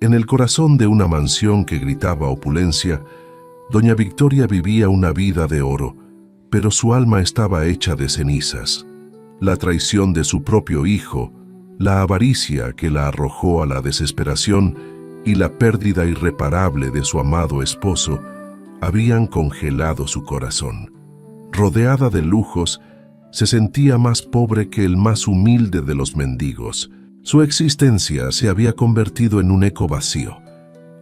En el corazón de una mansión que gritaba opulencia, doña Victoria vivía una vida de oro, pero su alma estaba hecha de cenizas. La traición de su propio hijo, la avaricia que la arrojó a la desesperación y la pérdida irreparable de su amado esposo habían congelado su corazón. Rodeada de lujos, se sentía más pobre que el más humilde de los mendigos. Su existencia se había convertido en un eco vacío,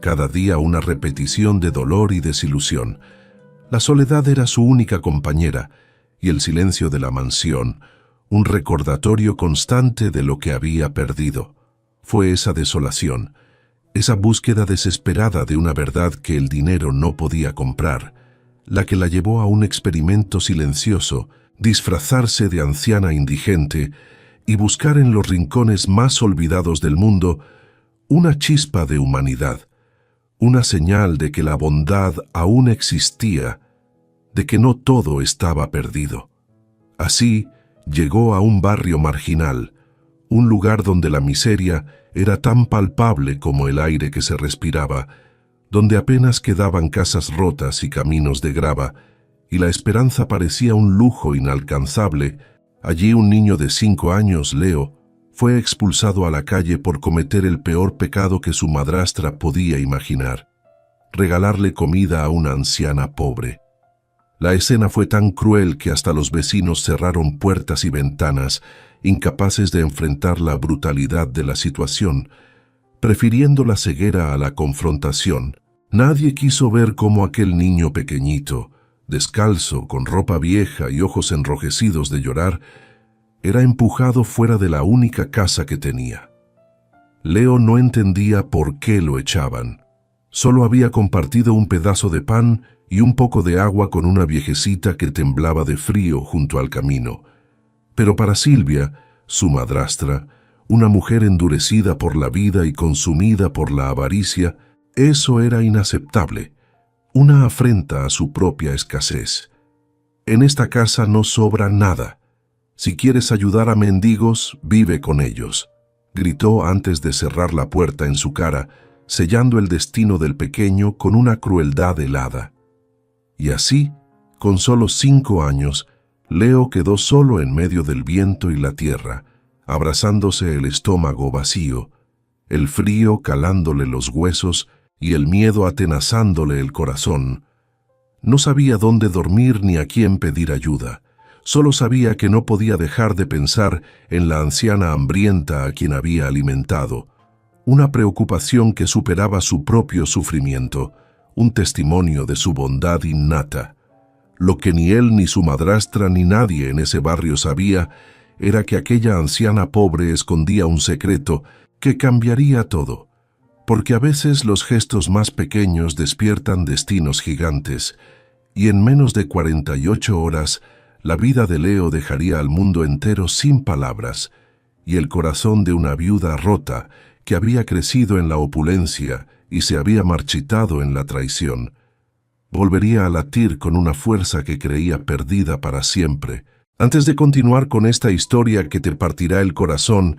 cada día una repetición de dolor y desilusión. La soledad era su única compañera, y el silencio de la mansión, un recordatorio constante de lo que había perdido. Fue esa desolación, esa búsqueda desesperada de una verdad que el dinero no podía comprar, la que la llevó a un experimento silencioso, disfrazarse de anciana indigente y buscar en los rincones más olvidados del mundo una chispa de humanidad, una señal de que la bondad aún existía, de que no todo estaba perdido. Así, llegó a un barrio marginal, un lugar donde la miseria era tan palpable como el aire que se respiraba, donde apenas quedaban casas rotas y caminos de grava, y la esperanza parecía un lujo inalcanzable. Allí un niño de 5 años, Leo, fue expulsado a la calle por cometer el peor pecado que su madrastra podía imaginar: regalarle comida a una anciana pobre. La escena fue tan cruel que hasta los vecinos cerraron puertas y ventanas, incapaces de enfrentar la brutalidad de la situación, prefiriendo la ceguera a la confrontación. Nadie quiso ver cómo aquel niño pequeñito, descalzo, con ropa vieja y ojos enrojecidos de llorar, era empujado fuera de la única casa que tenía. Leo no entendía por qué lo echaban. Solo había compartido un pedazo de pan y un poco de agua con una viejecita que temblaba de frío junto al camino. Pero para Silvia, su madrastra, una mujer endurecida por la vida y consumida por la avaricia, eso era inaceptable, una afrenta a su propia escasez. En esta casa no sobra nada. Si quieres ayudar a mendigos, vive con ellos, gritó antes de cerrar la puerta en su cara, sellando el destino del pequeño con una crueldad helada. Y así, con solo 5 años, Leo quedó solo en medio del viento y la tierra, abrazándose el estómago vacío, el frío calándole los huesos y el miedo atenazándole el corazón. No sabía dónde dormir ni a quién pedir ayuda. Solo sabía que no podía dejar de pensar en la anciana hambrienta a quien había alimentado, una preocupación que superaba su propio sufrimiento, un testimonio de su bondad innata. Lo que ni él ni su madrastra ni nadie en ese barrio sabía era que aquella anciana pobre escondía un secreto que cambiaría todo, porque a veces los gestos más pequeños despiertan destinos gigantes, y en menos de 48 horas la vida de Leo dejaría al mundo entero sin palabras, y el corazón de una viuda rota que había crecido en la opulencia y se había marchitado en la traición, volvería a latir con una fuerza que creía perdida para siempre. Antes de continuar con esta historia que te partirá el corazón,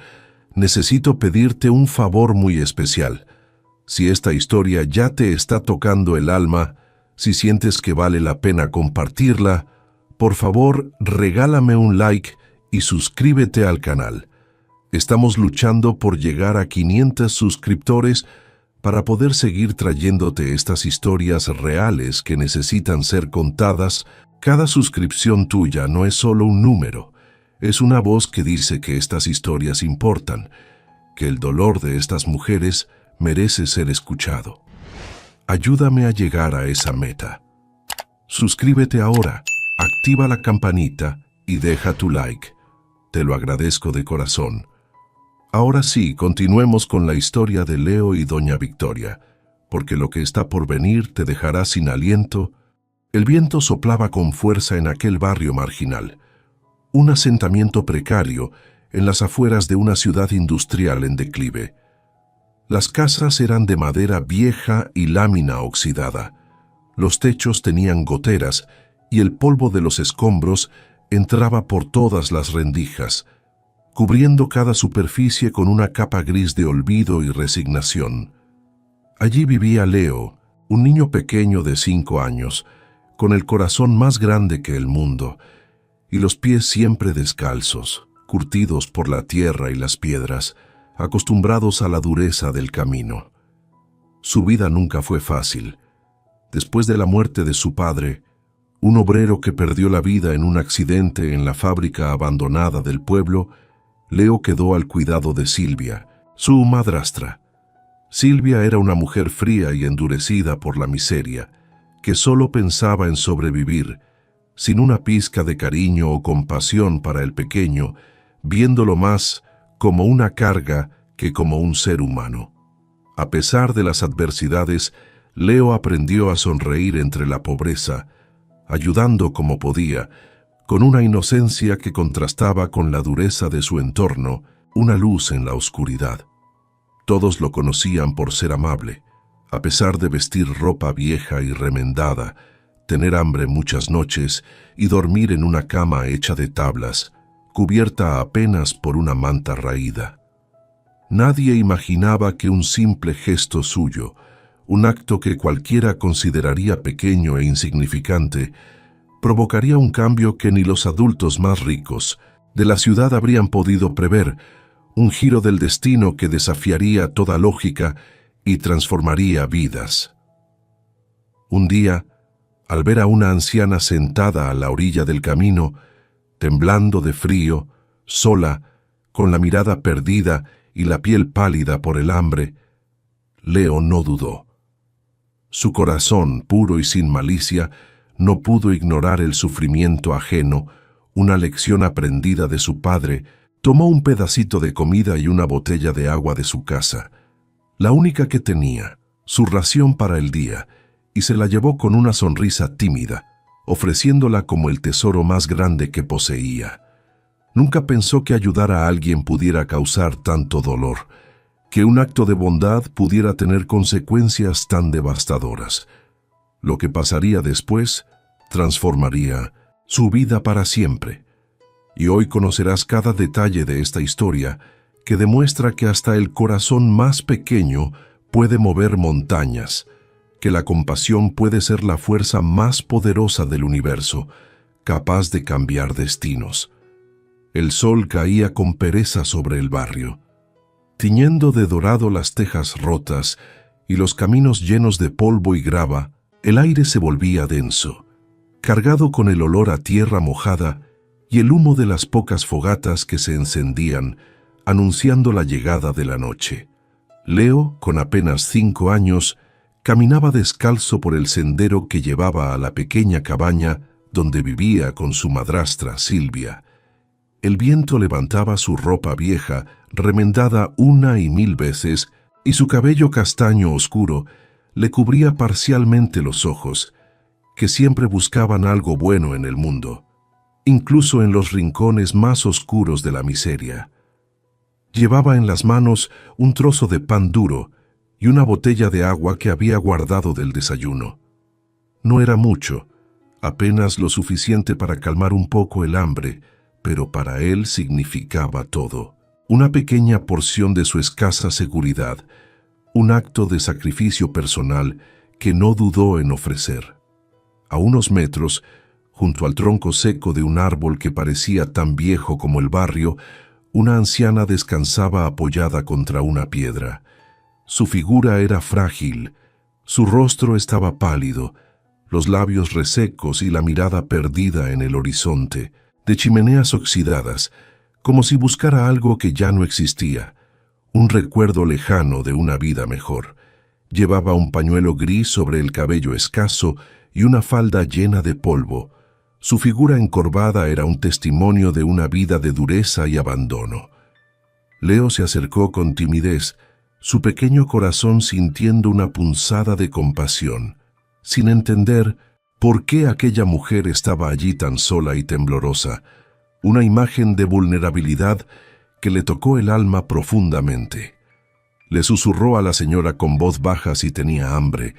necesito pedirte un favor muy especial. Si esta historia ya te está tocando el alma, si sientes que vale la pena compartirla, por favor, regálame un like y suscríbete al canal. Estamos luchando por llegar a 500 suscriptores para poder seguir trayéndote estas historias reales que necesitan ser contadas. Cada suscripción tuya no es solo un número, es una voz que dice que estas historias importan, que el dolor de estas mujeres merece ser escuchado. Ayúdame a llegar a esa meta. Suscríbete ahora, activa la campanita y deja tu like. Te lo agradezco de corazón. Ahora sí, continuemos con la historia de Leo y doña Victoria, porque lo que está por venir te dejará sin aliento. El viento soplaba con fuerza en aquel barrio marginal, un asentamiento precario en las afueras de una ciudad industrial en declive. Las casas eran de madera vieja y lámina oxidada. Los techos tenían goteras y el polvo de los escombros entraba por todas las rendijas, cubriendo cada superficie con una capa gris de olvido y resignación. Allí vivía Leo, un niño pequeño de 5 años, con el corazón más grande que el mundo, y los pies siempre descalzos, curtidos por la tierra y las piedras, acostumbrados a la dureza del camino. Su vida nunca fue fácil. Después de la muerte de su padre, un obrero que perdió la vida en un accidente en la fábrica abandonada del pueblo, Leo quedó al cuidado de Silvia, su madrastra. Silvia era una mujer fría y endurecida por la miseria, que solo pensaba en sobrevivir, sin una pizca de cariño o compasión para el pequeño, viéndolo más como una carga que como un ser humano. A pesar de las adversidades, Leo aprendió a sonreír entre la pobreza, ayudando como podía, con una inocencia que contrastaba con la dureza de su entorno, una luz en la oscuridad. Todos lo conocían por ser amable, a pesar de vestir ropa vieja y remendada, tener hambre muchas noches y dormir en una cama hecha de tablas, cubierta apenas por una manta raída. Nadie imaginaba que un simple gesto suyo, un acto que cualquiera consideraría pequeño e insignificante, provocaría un cambio que ni los adultos más ricos de la ciudad habrían podido prever, un giro del destino que desafiaría toda lógica y transformaría vidas. Un día, al ver a una anciana sentada a la orilla del camino, temblando de frío, sola, con la mirada perdida y la piel pálida por el hambre, Leo no dudó. Su corazón, puro y sin malicia, no pudo ignorar el sufrimiento ajeno, una lección aprendida de su padre. Tomó un pedacito de comida y una botella de agua de su casa, la única que tenía, su ración para el día, y se la llevó con una sonrisa tímida, ofreciéndola como el tesoro más grande que poseía. Nunca pensó que ayudar a alguien pudiera causar tanto dolor, que un acto de bondad pudiera tener consecuencias tan devastadoras. Lo que pasaría después transformaría su vida para siempre. Y hoy conocerás cada detalle de esta historia que demuestra que hasta el corazón más pequeño puede mover montañas, que la compasión puede ser la fuerza más poderosa del universo, capaz de cambiar destinos. El sol caía con pereza sobre el barrio, tiñendo de dorado las tejas rotas y los caminos llenos de polvo y grava. El aire se volvía denso, cargado con el olor a tierra mojada y el humo de las pocas fogatas que se encendían, anunciando la llegada de la noche. Leo, con apenas 5 años, caminaba descalzo por el sendero que llevaba a la pequeña cabaña donde vivía con su madrastra Silvia. El viento levantaba su ropa vieja, remendada 1 y 1000 veces, y su cabello castaño oscuro le cubría parcialmente los ojos, que siempre buscaban algo bueno en el mundo, incluso en los rincones más oscuros de la miseria. Llevaba en las manos un trozo de pan duro y una botella de agua que había guardado del desayuno. No era mucho, apenas lo suficiente para calmar un poco el hambre, pero para él significaba todo. Una pequeña porción de su escasa seguridad, un acto de sacrificio personal que no dudó en ofrecer. A unos metros, junto al tronco seco de un árbol que parecía tan viejo como el barrio, una anciana descansaba apoyada contra una piedra. Su figura era frágil, su rostro estaba pálido, los labios resecos y la mirada perdida en el horizonte, de chimeneas oxidadas, como si buscara algo que ya no existía, un recuerdo lejano de una vida mejor. Llevaba un pañuelo gris sobre el cabello escaso y una falda llena de polvo. Su figura encorvada era un testimonio de una vida de dureza y abandono. Leo se acercó con timidez, su pequeño corazón sintiendo una punzada de compasión, sin entender por qué aquella mujer estaba allí tan sola y temblorosa, una imagen de vulnerabilidad que le tocó el alma profundamente. Le susurró a la señora con voz baja si tenía hambre,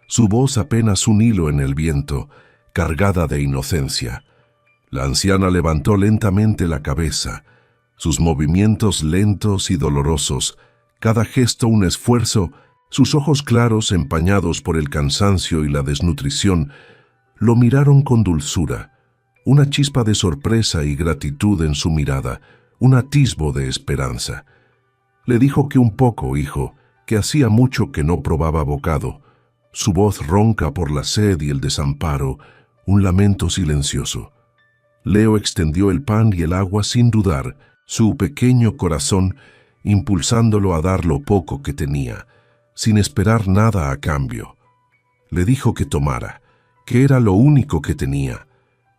su voz apenas un hilo en el viento, cargada de inocencia. La anciana levantó lentamente la cabeza, sus movimientos lentos y dolorosos, cada gesto un esfuerzo Sus ojos claros, empañados por el cansancio y la desnutrición, lo miraron con dulzura, una chispa de sorpresa y gratitud en su mirada, un atisbo de esperanza. Le dijo que un poco, hijo, que hacía mucho que no probaba bocado, su voz ronca por la sed y el desamparo, un lamento silencioso. Leo extendió el pan y el agua sin dudar, su pequeño corazón impulsándolo a dar lo poco que tenía, sin esperar nada a cambio. Le dijo que tomara, que era lo único que tenía,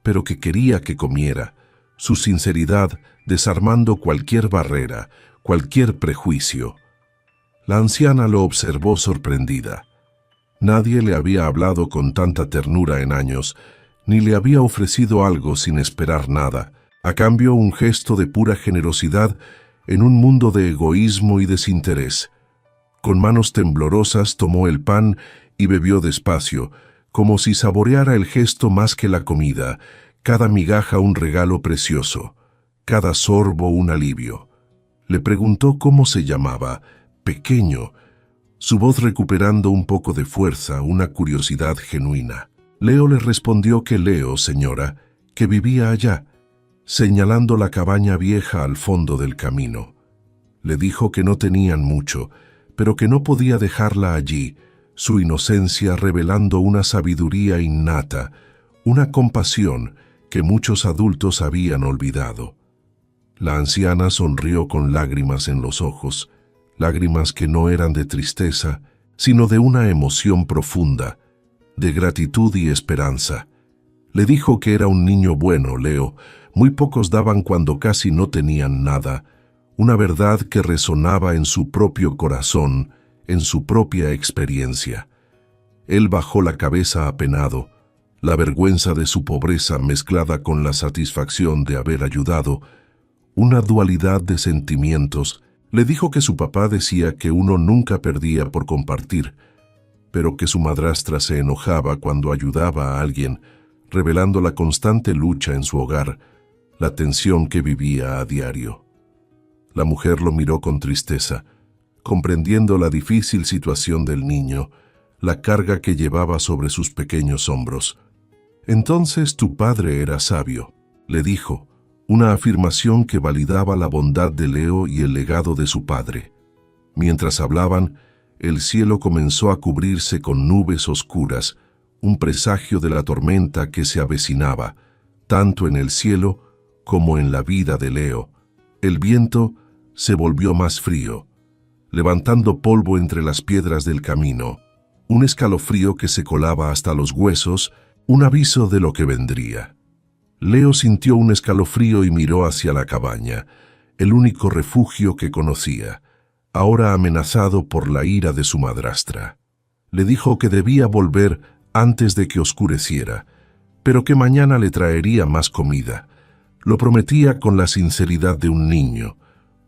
pero que quería que comiera, su sinceridad desarmando cualquier barrera, cualquier prejuicio. La anciana lo observó sorprendida. Nadie le había hablado con tanta ternura en años, ni le había ofrecido algo sin esperar nada, a cambio un gesto de pura generosidad en un mundo de egoísmo y desinterés. Con manos temblorosas tomó el pan y bebió despacio, como si saboreara el gesto más que la comida, cada migaja un regalo precioso, cada sorbo un alivio. Le preguntó cómo se llamaba, pequeño, su voz recuperando un poco de fuerza, una curiosidad genuina. Leo le respondió que Leo, señora, que vivía allá, señalando la cabaña vieja al fondo del camino. Le dijo que no tenían mucho, pero que no podía dejarla allí, su inocencia revelando una sabiduría innata, una compasión que muchos adultos habían olvidado. La anciana sonrió con lágrimas en los ojos, lágrimas que no eran de tristeza, sino de una emoción profunda, de gratitud y esperanza. Le dijo que era un niño bueno, Leo, muy pocos daban cuando casi no tenían nada, una verdad que resonaba en su propio corazón, en su propia experiencia. Él bajó la cabeza apenado, la vergüenza de su pobreza mezclada con la satisfacción de haber ayudado, una dualidad de sentimientos. Le dijo que su papá decía que uno nunca perdía por compartir, pero que su madrastra se enojaba cuando ayudaba a alguien, revelando la constante lucha en su hogar, la tensión que vivía a diario. La mujer lo miró con tristeza, comprendiendo la difícil situación del niño, la carga que llevaba sobre sus pequeños hombros. «Entonces tu padre era sabio», le dijo, una afirmación que validaba la bondad de Leo y el legado de su padre. Mientras hablaban, el cielo comenzó a cubrirse con nubes oscuras, un presagio de la tormenta que se avecinaba, tanto en el cielo como en la vida de Leo. El viento se volvió más frío, levantando polvo entre las piedras del camino, un escalofrío que se colaba hasta los huesos, un aviso de lo que vendría. Leo sintió un escalofrío y miró hacia la cabaña, el único refugio que conocía, ahora amenazado por la ira de su madrastra. Le dijo que debía volver antes de que oscureciera, pero que mañana le traería más comida. Lo prometía con la sinceridad de un niño,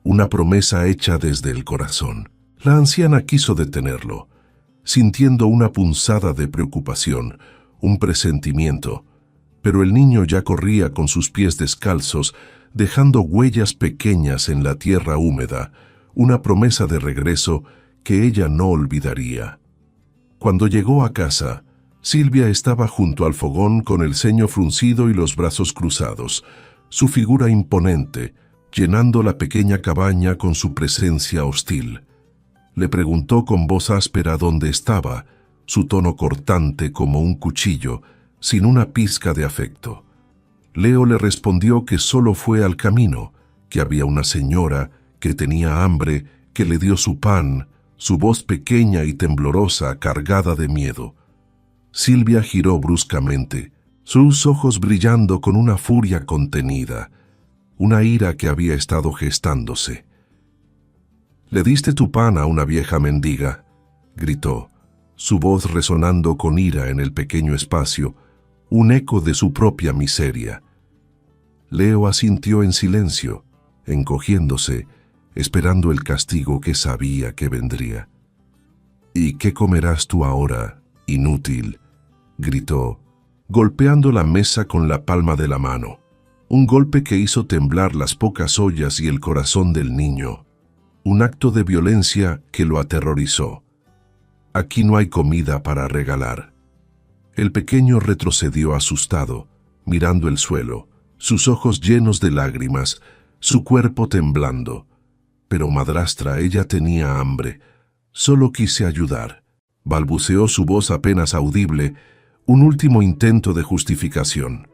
una promesa hecha desde el corazón. La anciana quiso detenerlo, sintiendo una punzada de preocupación, un presentimiento, pero el niño ya corría con sus pies descalzos, dejando huellas pequeñas en la tierra húmeda, una promesa de regreso que ella no olvidaría. Cuando llegó a casa, Silvia estaba junto al fogón con el ceño fruncido y los brazos cruzados, su figura imponente, llenando la pequeña cabaña con su presencia hostil. Le preguntó con voz áspera dónde estaba, su tono cortante como un cuchillo, sin una pizca de afecto. Leo le respondió que solo fue al camino, que había una señora que tenía hambre, que le dio su pan, su voz pequeña y temblorosa, cargada de miedo. Silvia giró bruscamente, sus ojos brillando con una furia contenida, una ira que había estado gestándose. «Le diste tu pan a una vieja mendiga», gritó, su voz resonando con ira en el pequeño espacio, un eco de su propia miseria. Leo asintió en silencio, encogiéndose, esperando el castigo que sabía que vendría. «¿Y qué comerás tú ahora, inútil?», gritó, golpeando la mesa con la palma de la mano, un golpe que hizo temblar las pocas ollas y el corazón del niño, un acto de violencia que lo aterrorizó. Aquí no hay comida para regalar. El pequeño retrocedió asustado, mirando el suelo, sus ojos llenos de lágrimas, su cuerpo temblando. Pero madrastra, ella tenía hambre. Solo quise ayudar. Balbuceó su voz apenas audible, un último intento de justificación.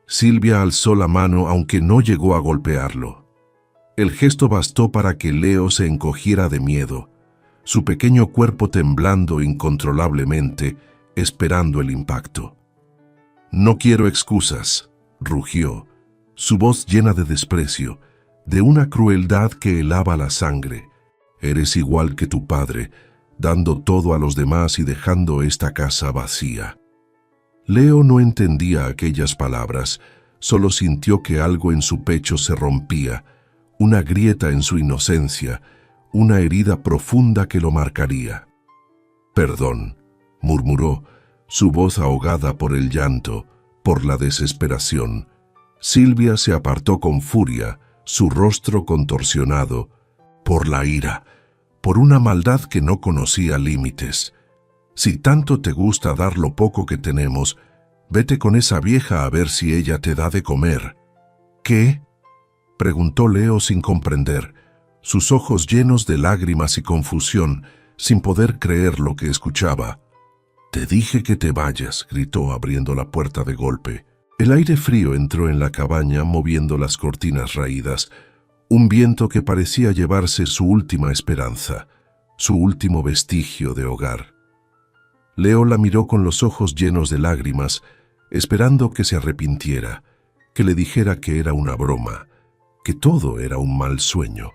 Silvia alzó la mano aunque no llegó a golpearlo. El gesto bastó para que Leo se encogiera de miedo, su pequeño cuerpo temblando incontrolablemente, esperando el impacto. «No quiero excusas», rugió, su voz llena de desprecio, de una crueldad que helaba la sangre. «Eres igual que tu padre, dando todo a los demás y dejando esta casa vacía». Leo no entendía aquellas palabras, solo sintió que algo en su pecho se rompía, una grieta en su inocencia, una herida profunda que lo marcaría. «Perdón», murmuró, su voz ahogada por el llanto, por la desesperación. Silvia se apartó con furia, su rostro contorsionado, por la ira, por una maldad que no conocía límites. «Si tanto te gusta dar lo poco que tenemos, vete con esa vieja a ver si ella te da de comer». «¿Qué?», preguntó Leo sin comprender, sus ojos llenos de lágrimas y confusión, sin poder creer lo que escuchaba. «Te dije que te vayas», gritó abriendo la puerta de golpe. El aire frío entró en la cabaña moviendo las cortinas raídas, un viento que parecía llevarse su última esperanza, su último vestigio de hogar. Leo la miró con los ojos llenos de lágrimas, esperando que se arrepintiera, que le dijera que era una broma, que todo era un mal sueño.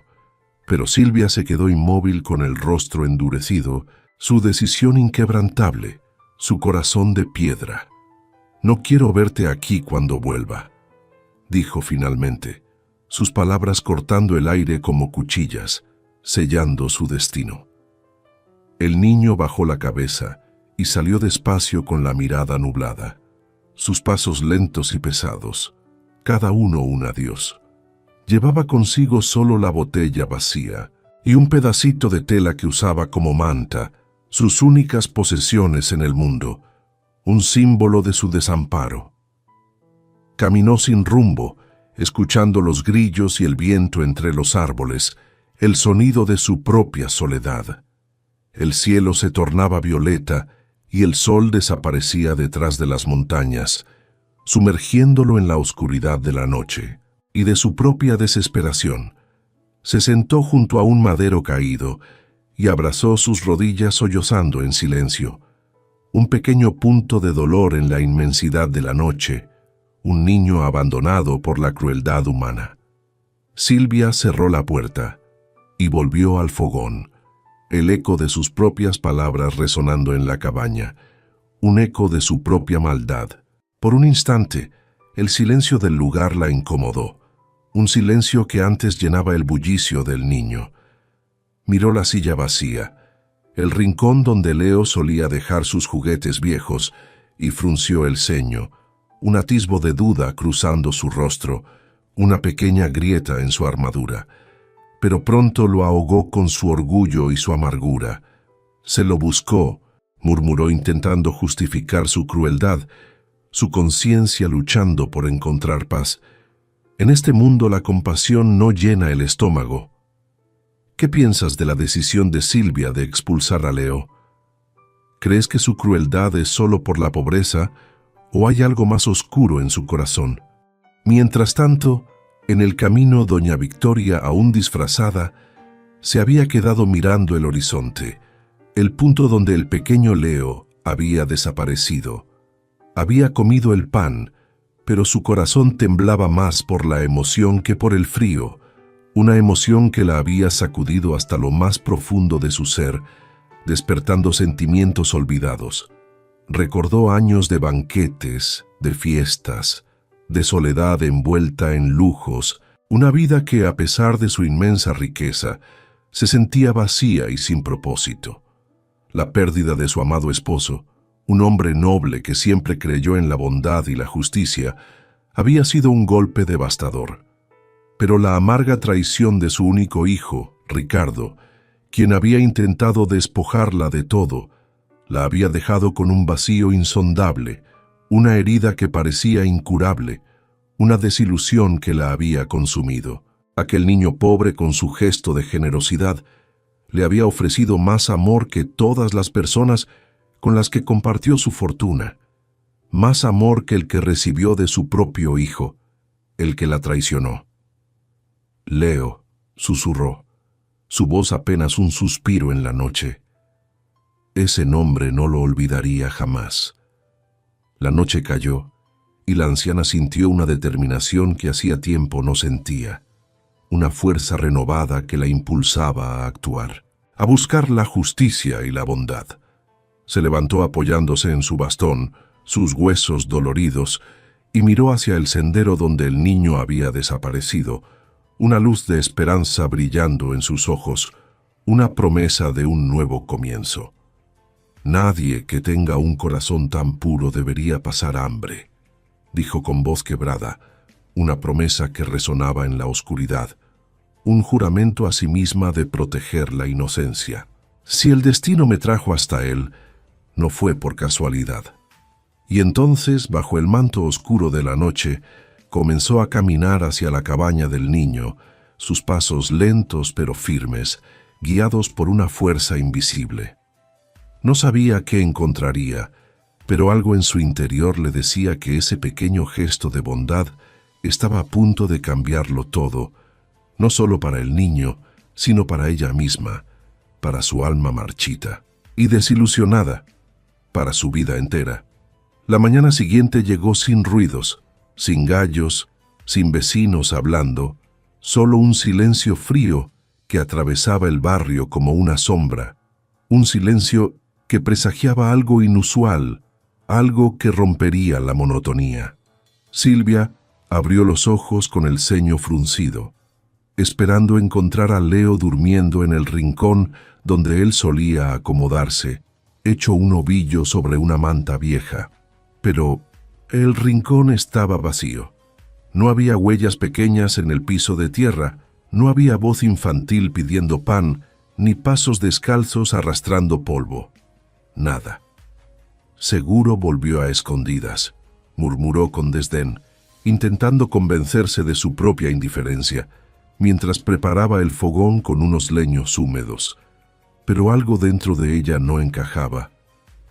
Pero Silvia se quedó inmóvil con el rostro endurecido, su decisión inquebrantable, su corazón de piedra. «No quiero verte aquí cuando vuelva», dijo finalmente, sus palabras cortando el aire como cuchillas, sellando su destino. El niño bajó la cabeza y salió despacio con la mirada nublada, sus pasos lentos y pesados, cada uno un adiós. Llevaba consigo solo la botella vacía y un pedacito de tela que usaba como manta, sus únicas posesiones en el mundo, un símbolo de su desamparo. Caminó sin rumbo, escuchando los grillos y el viento entre los árboles, el sonido de su propia soledad. El cielo se tornaba violeta y el sol desaparecía detrás de las montañas, sumergiéndolo en la oscuridad de la noche. Y de su propia desesperación, se sentó junto a un madero caído y abrazó sus rodillas sollozando en silencio. Un pequeño punto de dolor en la inmensidad de la noche, un niño abandonado por la crueldad humana. Silvia cerró la puerta y volvió al fogón, el eco de sus propias palabras resonando en la cabaña, un eco de su propia maldad. Por un instante, el silencio del lugar la incomodó, un silencio que antes llenaba el bullicio del niño. Miró la silla vacía, el rincón donde Leo solía dejar sus juguetes viejos, y frunció el ceño, un atisbo de duda cruzando su rostro, una pequeña grieta en su armadura. Pero pronto lo ahogó con su orgullo y su amargura. «Se lo buscó», murmuró intentando justificar su crueldad, su conciencia luchando por encontrar paz. En este mundo la compasión no llena el estómago. ¿Qué piensas de la decisión de Silvia de expulsar a Leo? ¿Crees que su crueldad es solo por la pobreza o hay algo más oscuro en su corazón? Mientras tanto, en el camino doña Victoria, aún disfrazada, se había quedado mirando el horizonte, el punto donde el pequeño Leo había desaparecido. Había comido el pan, pero su corazón temblaba más por la emoción que por el frío, una emoción que la había sacudido hasta lo más profundo de su ser, despertando sentimientos olvidados. Recordó años de banquetes, de fiestas, de soledad envuelta en lujos, una vida que, a pesar de su inmensa riqueza, se sentía vacía y sin propósito. La pérdida de su amado esposo, un hombre noble que siempre creyó en la bondad y la justicia, había sido un golpe devastador. Pero la amarga traición de su único hijo, Ricardo, Quien había intentado despojarla de todo, la había dejado con un vacío insondable, una herida que parecía incurable, una desilusión que la había consumido. Aquel niño pobre, con su gesto de generosidad, le había ofrecido más amor que todas las personas con las que compartió su fortuna, más amor que el que recibió de su propio hijo, el que la traicionó. Leo, susurró, su voz apenas un suspiro en la noche. Ese nombre no lo olvidaría jamás. La noche cayó y la anciana sintió una determinación que hacía tiempo no sentía, una fuerza renovada que la impulsaba a actuar, a buscar la justicia y la bondad. Se levantó apoyándose en su bastón, sus huesos doloridos, y miró hacia el sendero donde el niño había desaparecido, una luz de esperanza brillando en sus ojos, una promesa de un nuevo comienzo. Nadie que tenga un corazón tan puro debería pasar hambre, dijo con voz quebrada, una promesa que resonaba en la oscuridad, un juramento a sí misma de proteger la inocencia. Si el destino me trajo hasta él, no fue por casualidad. Y entonces, bajo el manto oscuro de la noche, comenzó a caminar hacia la cabaña del niño, sus pasos lentos pero firmes, guiados por una fuerza invisible. No sabía qué encontraría, pero algo en su interior le decía que ese pequeño gesto de bondad estaba a punto de cambiarlo todo, no solo para el niño, sino para ella misma, para su alma marchita y desilusionada, para su vida entera. La mañana siguiente llegó sin ruidos, sin gallos, sin vecinos hablando, solo un silencio frío que atravesaba el barrio como una sombra, un silencio que presagiaba algo inusual, algo que rompería la monotonía. Silvia abrió los ojos con el ceño fruncido, esperando encontrar a Leo durmiendo en el rincón donde él solía acomodarse, hecho un ovillo sobre una manta vieja. Pero el rincón estaba vacío. No había huellas pequeñas en el piso de tierra, no había voz infantil pidiendo pan, ni pasos descalzos arrastrando polvo. Nada. Seguro volvió a escondidas, murmuró con desdén, intentando convencerse de su propia indiferencia, mientras preparaba el fogón con unos leños húmedos. Pero algo dentro de ella no encajaba,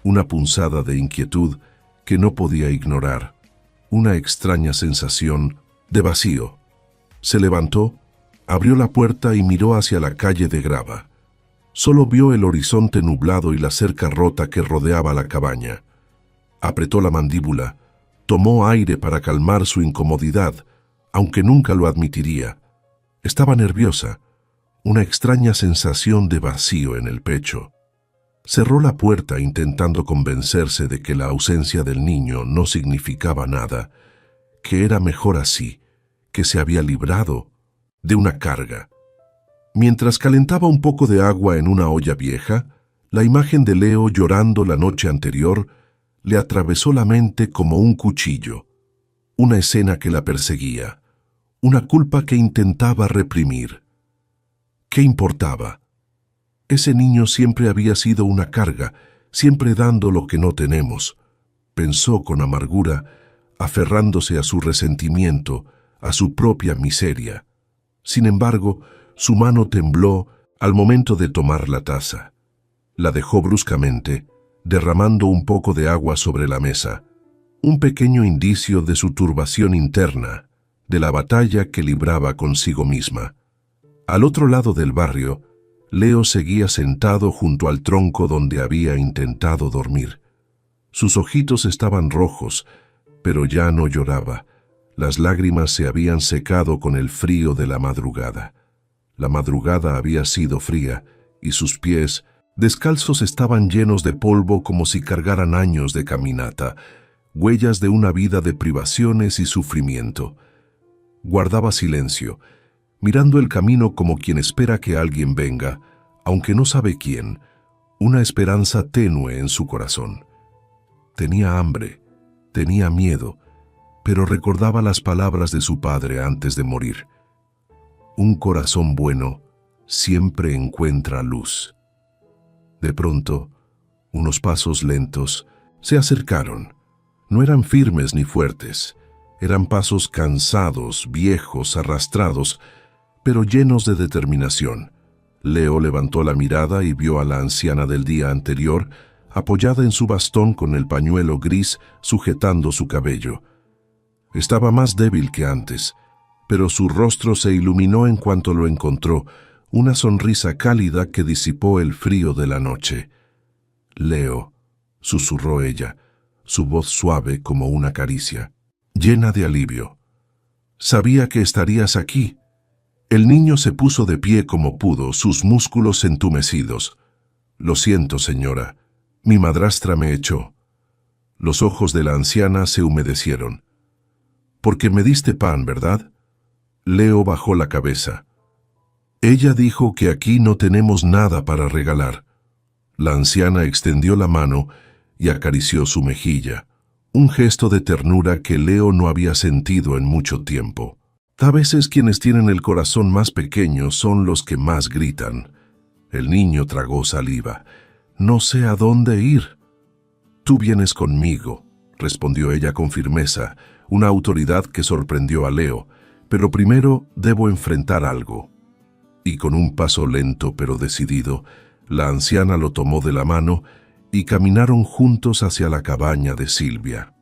una punzada de inquietud que no podía ignorar, una extraña sensación de vacío. Se levantó, abrió la puerta y miró hacia la calle de grava. Solo vio el horizonte nublado y la cerca rota que rodeaba la cabaña. Apretó la mandíbula, tomó aire para calmar su incomodidad, aunque nunca lo admitiría. Estaba nerviosa, una extraña sensación de vacío en el pecho. Cerró la puerta intentando convencerse de que la ausencia del niño no significaba nada, que era mejor así, que se había librado de una carga. Mientras calentaba un poco de agua en una olla vieja, la imagen de Leo llorando la noche anterior le atravesó la mente como un cuchillo, una escena que la perseguía, una culpa que intentaba reprimir. ¿Qué importaba? Ese niño siempre había sido una carga, siempre dando lo que no tenemos, pensó con amargura, aferrándose a su resentimiento, a su propia miseria. Sin embargo, su mano tembló al momento de tomar la taza. La dejó bruscamente, derramando un poco de agua sobre la mesa, un pequeño indicio de su turbación interna, de la batalla que libraba consigo misma. Al otro lado del barrio, Leo seguía sentado junto al tronco donde había intentado dormir. Sus ojitos estaban rojos, pero ya no lloraba. Las lágrimas se habían secado con el frío de la madrugada. La madrugada había sido fría, y sus pies, descalzos, estaban llenos de polvo como si cargaran años de caminata, huellas de una vida de privaciones y sufrimiento. Guardaba silencio, mirando el camino como quien espera que alguien venga, aunque no sabe quién, una esperanza tenue en su corazón. Tenía hambre, tenía miedo, pero recordaba las palabras de su padre antes de morir. Un corazón bueno siempre encuentra luz. De pronto, unos pasos lentos se acercaron. No eran firmes ni fuertes, eran pasos cansados, viejos, arrastrados, pero llenos de determinación. Leo levantó la mirada y vio a la anciana del día anterior, apoyada en su bastón con el pañuelo gris sujetando su cabello. Estaba más débil que antes, pero su rostro se iluminó en cuanto lo encontró, una sonrisa cálida que disipó el frío de la noche. «Leo», susurró ella, su voz suave como una caricia, llena de alivio. «Sabía que estarías aquí». El niño se puso de pie como pudo, sus músculos entumecidos. «Lo siento, señora. Mi madrastra me echó». Los ojos de la anciana se humedecieron. «Porque me diste pan, ¿verdad?» Leo bajó la cabeza. «Ella dijo que aquí no tenemos nada para regalar». La anciana extendió la mano y acarició su mejilla, un gesto de ternura que Leo no había sentido en mucho tiempo. A veces quienes tienen el corazón más pequeño son los que más gritan. El niño tragó saliva. «No sé a dónde ir». «Tú vienes conmigo», respondió ella con firmeza, una autoridad que sorprendió a Leo. «Pero primero debo enfrentar algo». Y con un paso lento pero decidido, la anciana lo tomó de la mano y caminaron juntos hacia la cabaña de Silvia.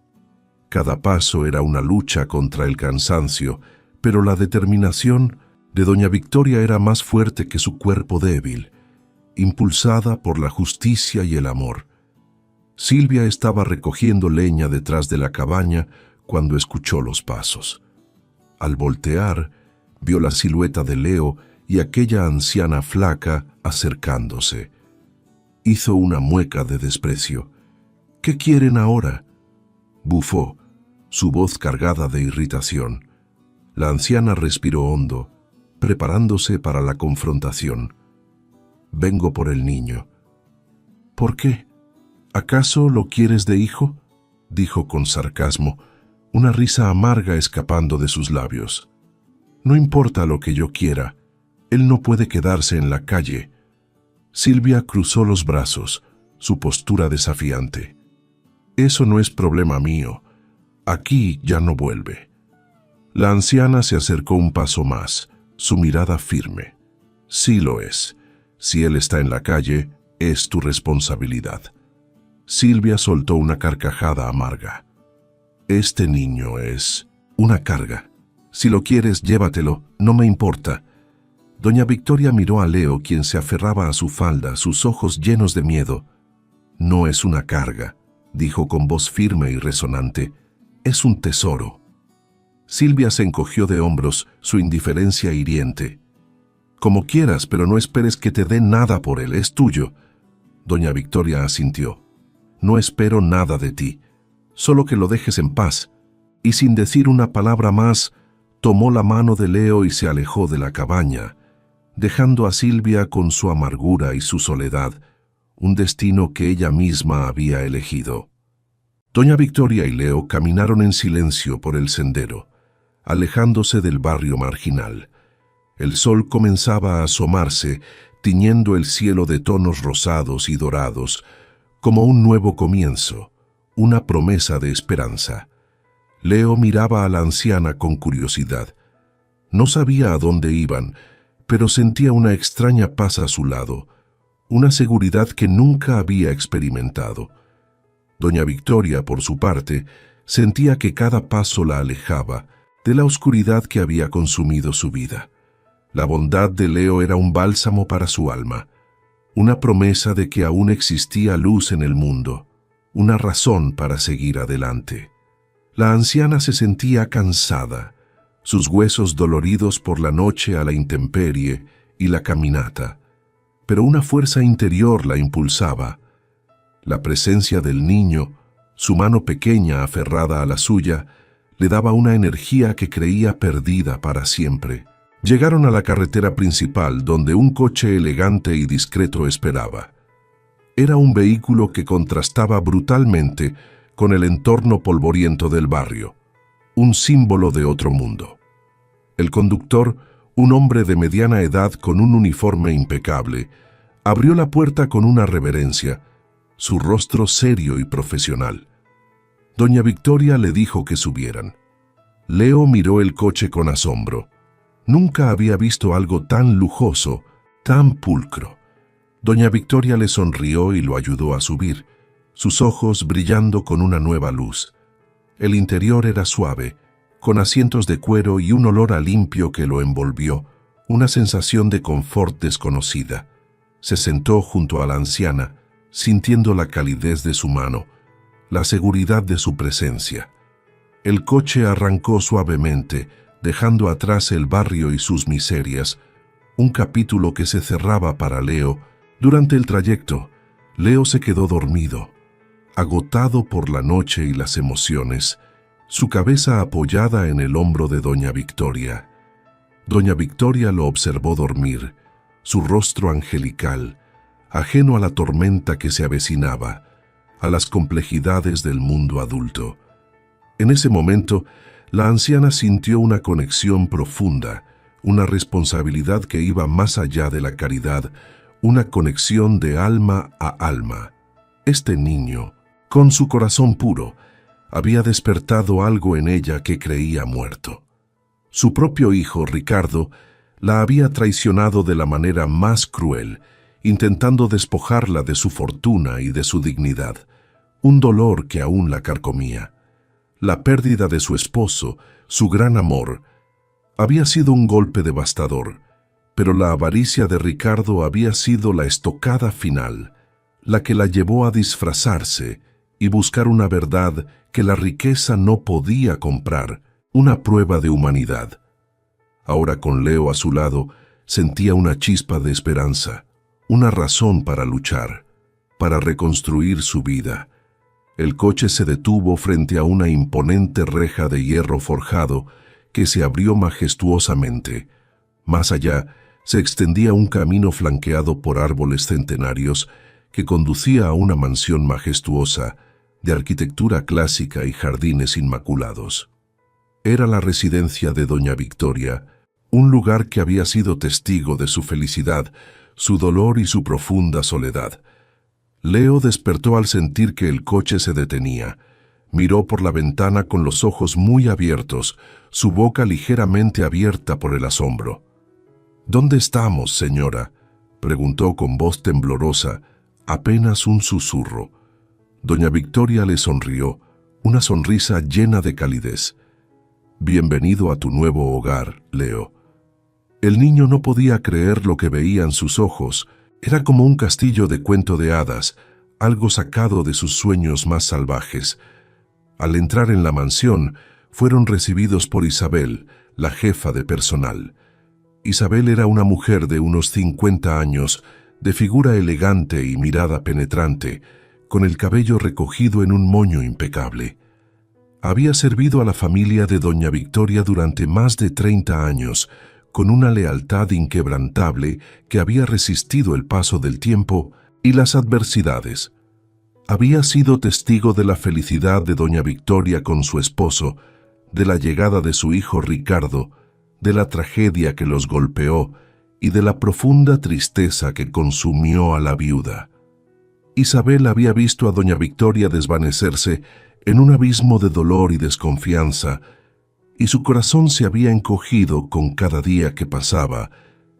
Cada paso era una lucha contra el cansancio, pero la determinación de doña Victoria era más fuerte que su cuerpo débil, impulsada por la justicia y el amor. Silvia estaba recogiendo leña detrás de la cabaña cuando escuchó los pasos. Al voltear, vio la silueta de Leo y aquella anciana flaca acercándose. Hizo una mueca de desprecio. «¿Qué quieren ahora?», bufó, su voz cargada de irritación. La anciana respiró hondo, preparándose para la confrontación. «Vengo por el niño». «¿Por qué? ¿Acaso lo quieres de hijo?», dijo con sarcasmo, una risa amarga escapando de sus labios. «No importa lo que yo quiera, él no puede quedarse en la calle». Silvia cruzó los brazos, su postura desafiante. «Eso no es problema mío. Aquí ya no vuelve». La anciana se acercó un paso más, su mirada firme. «Sí lo es. Si él está en la calle, es tu responsabilidad». Silvia soltó una carcajada amarga. «Este niño es una carga. Si lo quieres, llévatelo, no me importa». Doña Victoria miró a Leo, quien se aferraba a su falda, sus ojos llenos de miedo. «No es una carga», dijo con voz firme y resonante. «Es un tesoro». Silvia se encogió de hombros, su indiferencia hiriente. «Como quieras, pero no esperes que te dé nada por él, es tuyo». Doña Victoria asintió. «No espero nada de ti, solo que lo dejes en paz». Y sin decir una palabra más, tomó la mano de Leo y se alejó de la cabaña, dejando a Silvia con su amargura y su soledad, un destino que ella misma había elegido. Doña Victoria y Leo caminaron en silencio por el sendero, alejándose del barrio marginal. El sol comenzaba a asomarse, tiñendo el cielo de tonos rosados y dorados, como un nuevo comienzo, una promesa de esperanza. Leo miraba a la anciana con curiosidad. No sabía a dónde iban, pero sentía una extraña paz a su lado, una seguridad que nunca había experimentado. Doña Victoria, por su parte, sentía que cada paso la alejaba de la oscuridad que había consumido su vida. La bondad de Leo era un bálsamo para su alma, una promesa de que aún existía luz en el mundo, una razón para seguir adelante. La anciana se sentía cansada, sus huesos doloridos por la noche a la intemperie y la caminata, pero una fuerza interior la impulsaba. La presencia del niño, su mano pequeña aferrada a la suya, le daba una energía que creía perdida para siempre. Llegaron a la carretera principal, donde un coche elegante y discreto esperaba. Era un vehículo que contrastaba brutalmente con el entorno polvoriento del barrio, un símbolo de otro mundo. El conductor, un hombre de mediana edad con un uniforme impecable, abrió la puerta con una reverencia, su rostro serio y profesional. Doña Victoria le dijo que subieran. Leo miró el coche con asombro. Nunca había visto algo tan lujoso, tan pulcro. Doña Victoria le sonrió y lo ayudó a subir, sus ojos brillando con una nueva luz. El interior era suave, con asientos de cuero y un olor a limpio que lo envolvió, una sensación de confort desconocida. Se sentó junto a la anciana, sintiendo la calidez de su mano, la seguridad de su presencia. El coche arrancó suavemente, dejando atrás el barrio y sus miserias, un capítulo que se cerraba para Leo. Durante el trayecto, Leo se quedó dormido, agotado por la noche y las emociones, su cabeza apoyada en el hombro de Doña Victoria. Doña Victoria lo observó dormir, su rostro angelical, ajeno a la tormenta que se avecinaba, a las complejidades del mundo adulto. En ese momento, la anciana sintió una conexión profunda, una responsabilidad que iba más allá de la caridad, una conexión de alma a alma. Este niño, con su corazón puro, había despertado algo en ella que creía muerto. Su propio hijo, Ricardo, la había traicionado de la manera más cruel, intentando despojarla de su fortuna y de su dignidad, un dolor que aún la carcomía. La pérdida de su esposo, su gran amor, había sido un golpe devastador, pero la avaricia de Ricardo había sido la estocada final, la que la llevó a disfrazarse y buscar una verdad que la riqueza no podía comprar, una prueba de humanidad. Ahora con Leo a su lado, sentía una chispa de esperanza, una razón para luchar, para reconstruir su vida. El coche se detuvo frente a una imponente reja de hierro forjado que se abrió majestuosamente. Más allá, se extendía un camino flanqueado por árboles centenarios que conducía a una mansión majestuosa, de arquitectura clásica y jardines inmaculados. Era la residencia de Doña Victoria, un lugar que había sido testigo de su felicidad, su dolor y su profunda soledad. Leo despertó al sentir que el coche se detenía. Miró por la ventana con los ojos muy abiertos, su boca ligeramente abierta por el asombro. «¿Dónde estamos, señora?», preguntó con voz temblorosa, apenas un susurro. Doña Victoria le sonrió, una sonrisa llena de calidez. «Bienvenido a tu nuevo hogar, Leo». El niño no podía creer lo que veía en sus ojos. Era como un castillo de cuento de hadas, algo sacado de sus sueños más salvajes. Al entrar en la mansión, fueron recibidos por Isabel, la jefa de personal. Isabel era una mujer de unos 50 años, de figura elegante y mirada penetrante, con el cabello recogido en un moño impecable. Había servido a la familia de Doña Victoria durante más de 30 años, con una lealtad inquebrantable que había resistido el paso del tiempo y las adversidades. Había sido testigo de la felicidad de Doña Victoria con su esposo, de la llegada de su hijo Ricardo, de la tragedia que los golpeó y de la profunda tristeza que consumió a la viuda. Isabel había visto a Doña Victoria desvanecerse en un abismo de dolor y desconfianza, y su corazón se había encogido con cada día que pasaba,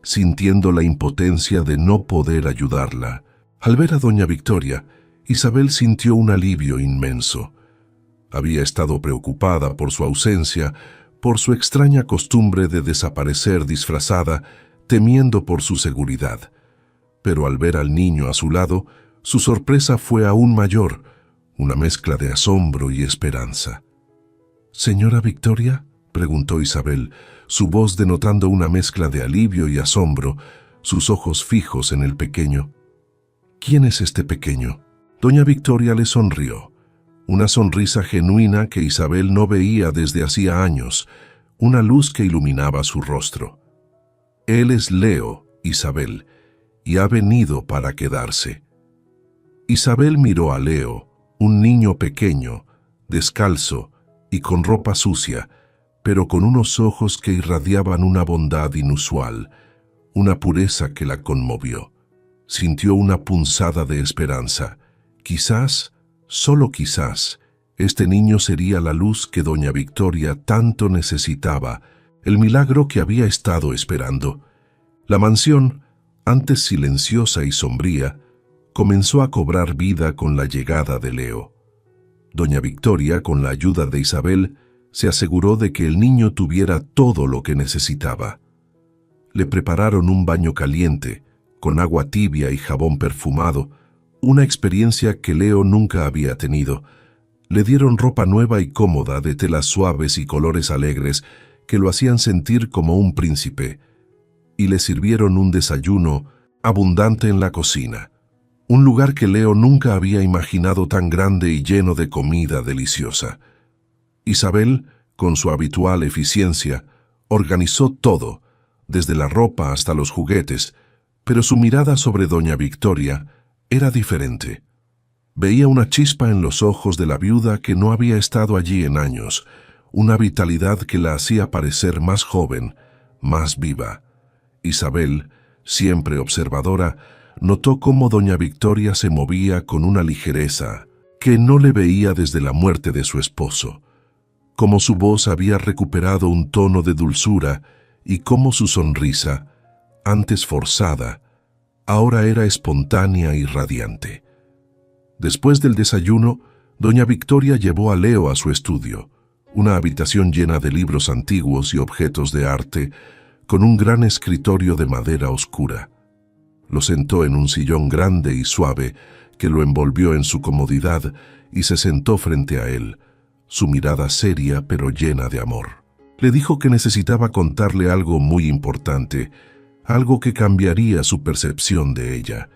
sintiendo la impotencia de no poder ayudarla. Al ver a Doña Victoria, Isabel sintió un alivio inmenso. Había estado preocupada por su ausencia, por su extraña costumbre de desaparecer disfrazada, temiendo por su seguridad. Pero al ver al niño a su lado, su sorpresa fue aún mayor, una mezcla de asombro y esperanza. «¿Señora Victoria?», preguntó Isabel, su voz denotando una mezcla de alivio y asombro, sus ojos fijos en el pequeño. «¿Quién es este pequeño?». Doña Victoria le sonrió, una sonrisa genuina que Isabel no veía desde hacía años, una luz que iluminaba su rostro. «Él es Leo, Isabel, y ha venido para quedarse». Isabel miró a Leo, un niño pequeño, descalzo y con ropa sucia, pero con unos ojos que irradiaban una bondad inusual, una pureza que la conmovió. Sintió una punzada de esperanza. Quizás, solo quizás, este niño sería la luz que doña Victoria tanto necesitaba, el milagro que había estado esperando. La mansión, antes silenciosa y sombría, comenzó a cobrar vida con la llegada de Leo. Doña Victoria, con la ayuda de Isabel, se aseguró de que el niño tuviera todo lo que necesitaba. Le prepararon un baño caliente, con agua tibia y jabón perfumado, una experiencia que Leo nunca había tenido. Le dieron ropa nueva y cómoda de telas suaves y colores alegres que lo hacían sentir como un príncipe, y le sirvieron un desayuno abundante en la cocina, un lugar que Leo nunca había imaginado tan grande y lleno de comida deliciosa. Isabel, con su habitual eficiencia, organizó todo, desde la ropa hasta los juguetes, pero su mirada sobre doña Victoria era diferente. Veía una chispa en los ojos de la viuda que no había estado allí en años, una vitalidad que la hacía parecer más joven, más viva. Isabel, siempre observadora, notó cómo doña Victoria se movía con una ligereza que no le veía desde la muerte de su esposo, cómo su voz había recuperado un tono de dulzura y cómo su sonrisa, antes forzada, ahora era espontánea y radiante. Después del desayuno, doña Victoria llevó a Leo a su estudio, una habitación llena de libros antiguos y objetos de arte, con un gran escritorio de madera oscura. Lo sentó en un sillón grande y suave que lo envolvió en su comodidad y se sentó frente a él, su mirada seria pero llena de amor. Le dijo que necesitaba contarle algo muy importante, algo que cambiaría su percepción de ella.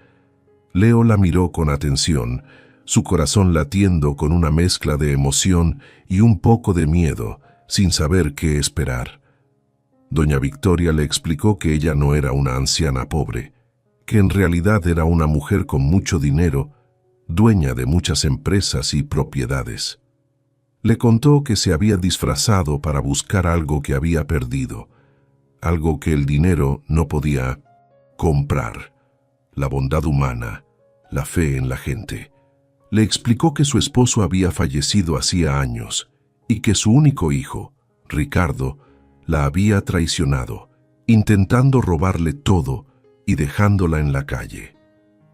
Leo la miró con atención, su corazón latiendo con una mezcla de emoción y un poco de miedo, sin saber qué esperar. Doña Victoria le explicó que ella no era una anciana pobre, que en realidad era una mujer con mucho dinero, dueña de muchas empresas y propiedades. Le contó que se había disfrazado para buscar algo que había perdido, algo que el dinero no podía comprar, la bondad humana, la fe en la gente. Le explicó que su esposo había fallecido hacía años y que su único hijo, Ricardo, la había traicionado, intentando robarle todo y dejándola en la calle.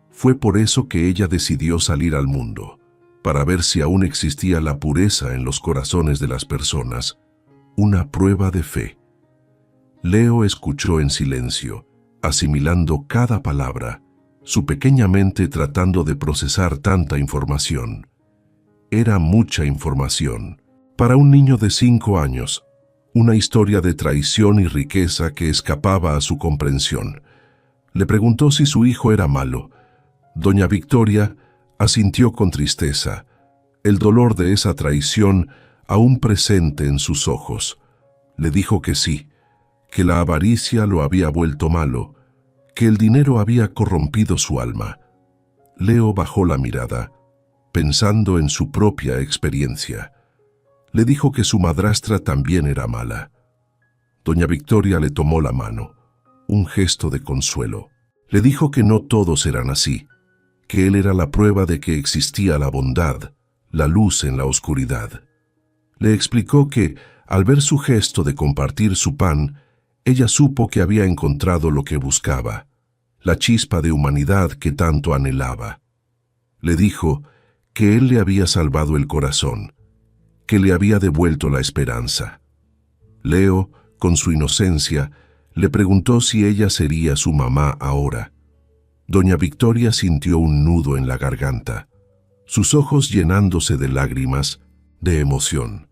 Fue por eso que ella decidió salir al mundo, para ver si aún existía la pureza en los corazones de las personas, una prueba de fe. Leo escuchó en silencio, asimilando cada palabra, su pequeña mente tratando de procesar tanta información. Era mucha información. Para un niño de 5 años, una historia de traición y riqueza que escapaba a su comprensión. Le preguntó si su hijo era malo. Doña Victoria asintió con tristeza, el dolor de esa traición aún presente en sus ojos. Le dijo que sí, que la avaricia lo había vuelto malo, que el dinero había corrompido su alma. Leo bajó la mirada, pensando en su propia experiencia. Le dijo que su madrastra también era mala. Doña Victoria le tomó la mano, un gesto de consuelo. Le dijo que no todos eran así, que él era la prueba de que existía la bondad, la luz en la oscuridad. Le explicó que, al ver su gesto de compartir su pan, ella supo que había encontrado lo que buscaba, la chispa de humanidad que tanto anhelaba. Le dijo que él le había salvado el corazón, que le había devuelto la esperanza. Leo, con su inocencia, le preguntó si ella sería su mamá ahora. Doña Victoria sintió un nudo en la garganta, sus ojos llenándose de lágrimas, de emoción.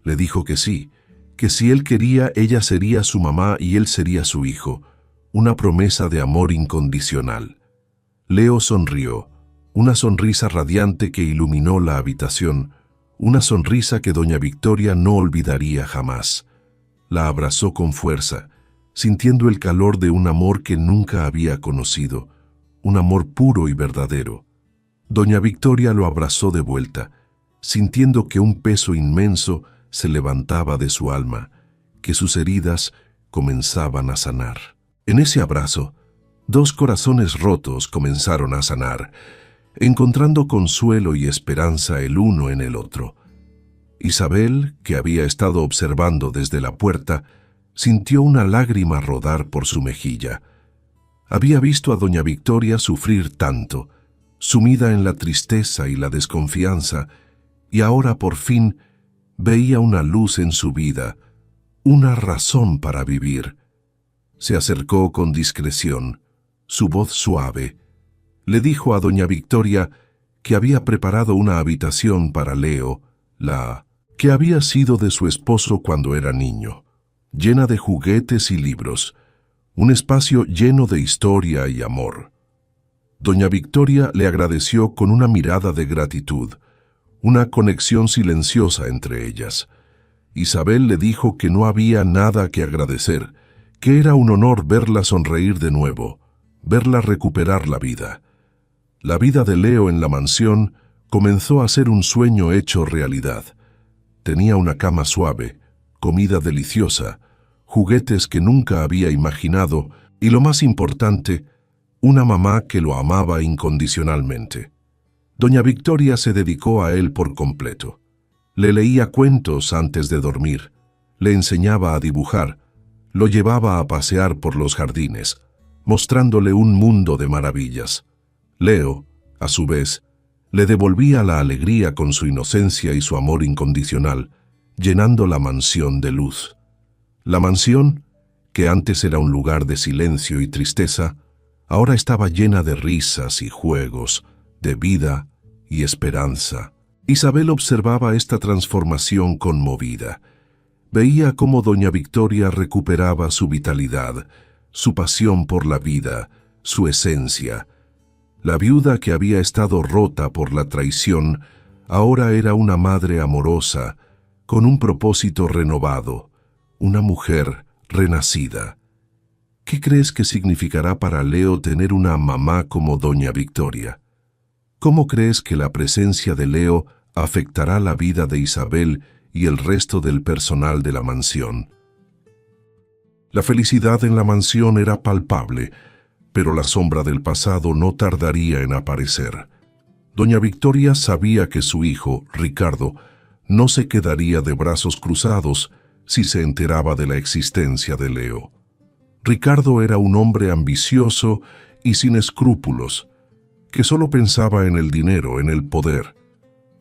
Le dijo que sí, que si él quería, ella sería su mamá y él sería su hijo, una promesa de amor incondicional. Leo sonrió, una sonrisa radiante que iluminó la habitación, una sonrisa que doña Victoria no olvidaría jamás. La abrazó con fuerza, sintiendo el calor de un amor que nunca había conocido, un amor puro y verdadero. Doña Victoria lo abrazó de vuelta, sintiendo que un peso inmenso se levantaba de su alma, que sus heridas comenzaban a sanar. En ese abrazo, dos corazones rotos comenzaron a sanar, encontrando consuelo y esperanza el uno en el otro. Isabel, que había estado observando desde la puerta, sintió una lágrima rodar por su mejilla. Había visto a doña Victoria sufrir tanto, sumida en la tristeza y la desconfianza, y ahora por fin veía una luz en su vida, una razón para vivir. Se acercó con discreción, su voz suave. Le dijo a doña Victoria que había preparado una habitación para Leo, la que había sido de su esposo cuando era niño, llena de juguetes y libros, un espacio lleno de historia y amor. Doña Victoria le agradeció con una mirada de gratitud, una conexión silenciosa entre ellas. Isabel le dijo que no había nada que agradecer, que era un honor verla sonreír de nuevo, verla recuperar la vida. La vida de Leo en la mansión comenzó a ser un sueño hecho realidad. Tenía una cama suave, comida deliciosa, juguetes que nunca había imaginado y, lo más importante, una mamá que lo amaba incondicionalmente. Doña Victoria se dedicó a él por completo. Le leía cuentos antes de dormir, le enseñaba a dibujar, lo llevaba a pasear por los jardines, mostrándole un mundo de maravillas. Leo, a su vez, le devolvía la alegría con su inocencia y su amor incondicional, llenando la mansión de luz. La mansión, que antes era un lugar de silencio y tristeza, ahora estaba llena de risas y juegos, de vida y esperanza. Isabel observaba esta transformación conmovida. Veía cómo doña Victoria recuperaba su vitalidad, su pasión por la vida, su esencia. La viuda que había estado rota por la traición ahora era una madre amorosa, con un propósito renovado, una mujer renacida. ¿Qué crees que significará para Leo tener una mamá como doña Victoria? ¿Cómo crees que la presencia de Leo afectará la vida de Isabel y el resto del personal de la mansión? La felicidad en la mansión era palpable, pero la sombra del pasado no tardaría en aparecer. Doña Victoria sabía que su hijo, Ricardo, no se quedaría de brazos cruzados si se enteraba de la existencia de Leo. Ricardo era un hombre ambicioso y sin escrúpulos, que solo pensaba en el dinero, en el poder.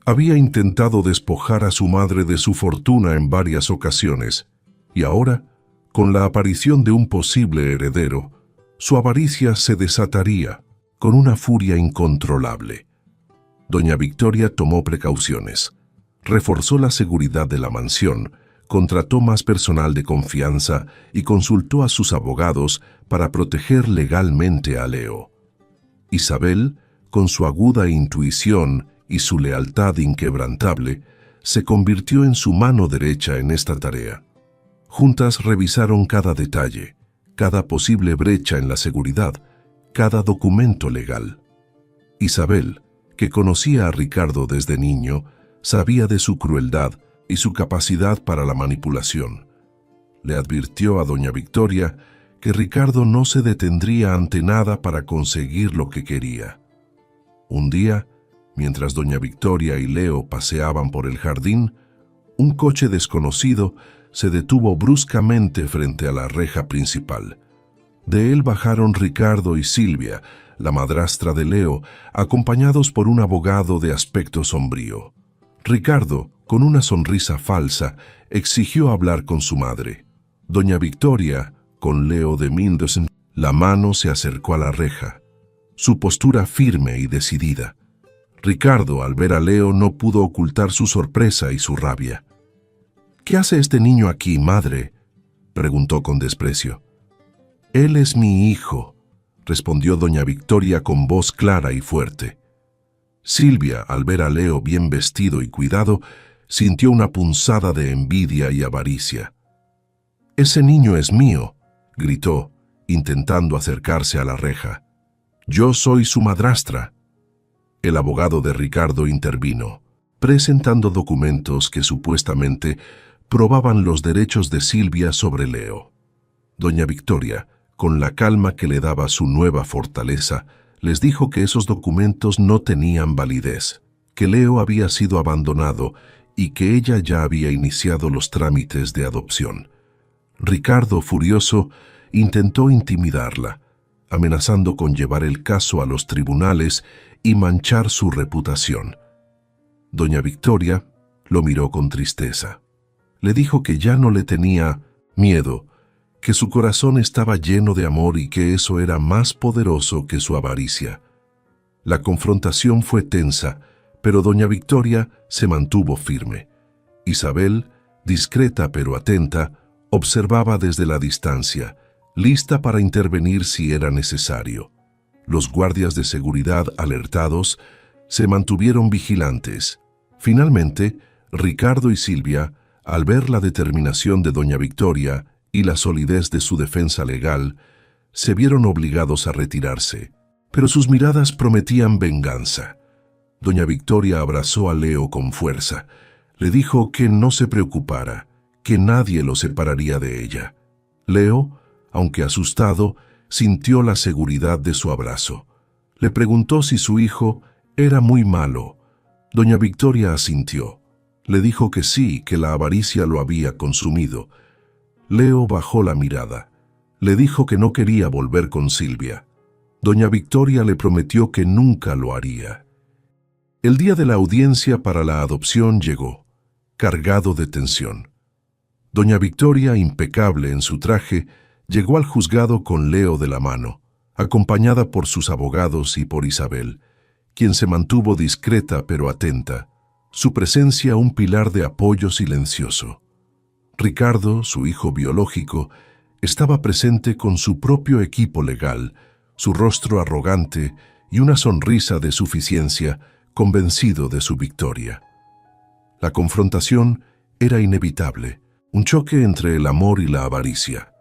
Había intentado despojar a su madre de su fortuna en varias ocasiones, y ahora, con la aparición de un posible heredero, su avaricia se desataría con una furia incontrolable. Doña Victoria tomó precauciones, reforzó la seguridad de la mansión, contrató más personal de confianza y consultó a sus abogados para proteger legalmente a Leo. Isabel, con su aguda intuición y su lealtad inquebrantable, se convirtió en su mano derecha en esta tarea. Juntas revisaron cada detalle, cada posible brecha en la seguridad, cada documento legal. Isabel, que conocía a Ricardo desde niño, sabía de su crueldad y su capacidad para la manipulación. Le advirtió a doña Victoria que Ricardo no se detendría ante nada para conseguir lo que quería. Un día, mientras doña Victoria y Leo paseaban por el jardín, un coche desconocido se detuvo bruscamente frente a la reja principal. De él bajaron Ricardo y Silvia, la madrastra de Leo, acompañados por un abogado de aspecto sombrío. Ricardo, con una sonrisa falsa, exigió hablar con su madre. Doña Victoria, con Leo de Mendoza, la mano se acercó a la reja, su postura firme y decidida. Ricardo, al ver a Leo, no pudo ocultar su sorpresa y su rabia. «¿Qué hace este niño aquí, madre?», preguntó con desprecio. «Él es mi hijo», respondió doña Victoria con voz clara y fuerte. Silvia, al ver a Leo bien vestido y cuidado, sintió una punzada de envidia y avaricia. «Ese niño es mío», gritó, intentando acercarse a la reja. «Yo soy su madrastra». El abogado de Ricardo intervino, presentando documentos que supuestamente probaban los derechos de Silvia sobre Leo. Doña Victoria, con la calma que le daba su nueva fortaleza, les dijo que esos documentos no tenían validez, que Leo había sido abandonado y que ella ya había iniciado los trámites de adopción. Ricardo, furioso, intentó intimidarla, amenazando con llevar el caso a los tribunales y manchar su reputación. Doña Victoria lo miró con tristeza. Le dijo que ya no le tenía miedo, que su corazón estaba lleno de amor y que eso era más poderoso que su avaricia. La confrontación fue tensa, pero doña Victoria se mantuvo firme. Isabel, discreta pero atenta, observaba desde la distancia, lista para intervenir si era necesario. Los guardias de seguridad, alertados, se mantuvieron vigilantes. Finalmente, Ricardo y Silvia, al ver la determinación de doña Victoria y la solidez de su defensa legal, se vieron obligados a retirarse, pero sus miradas prometían venganza. Doña Victoria abrazó a Leo con fuerza. Le dijo que no se preocupara, que nadie lo separaría de ella. Leo, aunque asustado, sintió la seguridad de su abrazo. Le preguntó si su hijo era muy malo. Doña Victoria asintió. Le dijo que sí, que la avaricia lo había consumido. Leo bajó la mirada. Le dijo que no quería volver con Silvia. Doña Victoria le prometió que nunca lo haría. El día de la audiencia para la adopción llegó, cargado de tensión. Doña Victoria, impecable en su traje, llegó al juzgado con Leo de la mano, acompañada por sus abogados y por Isabel, quien se mantuvo discreta pero atenta, su presencia un pilar de apoyo silencioso. Ricardo, su hijo biológico, estaba presente con su propio equipo legal, su rostro arrogante y una sonrisa de suficiencia, convencido de su victoria. La confrontación era inevitable, un choque entre el amor y la avaricia.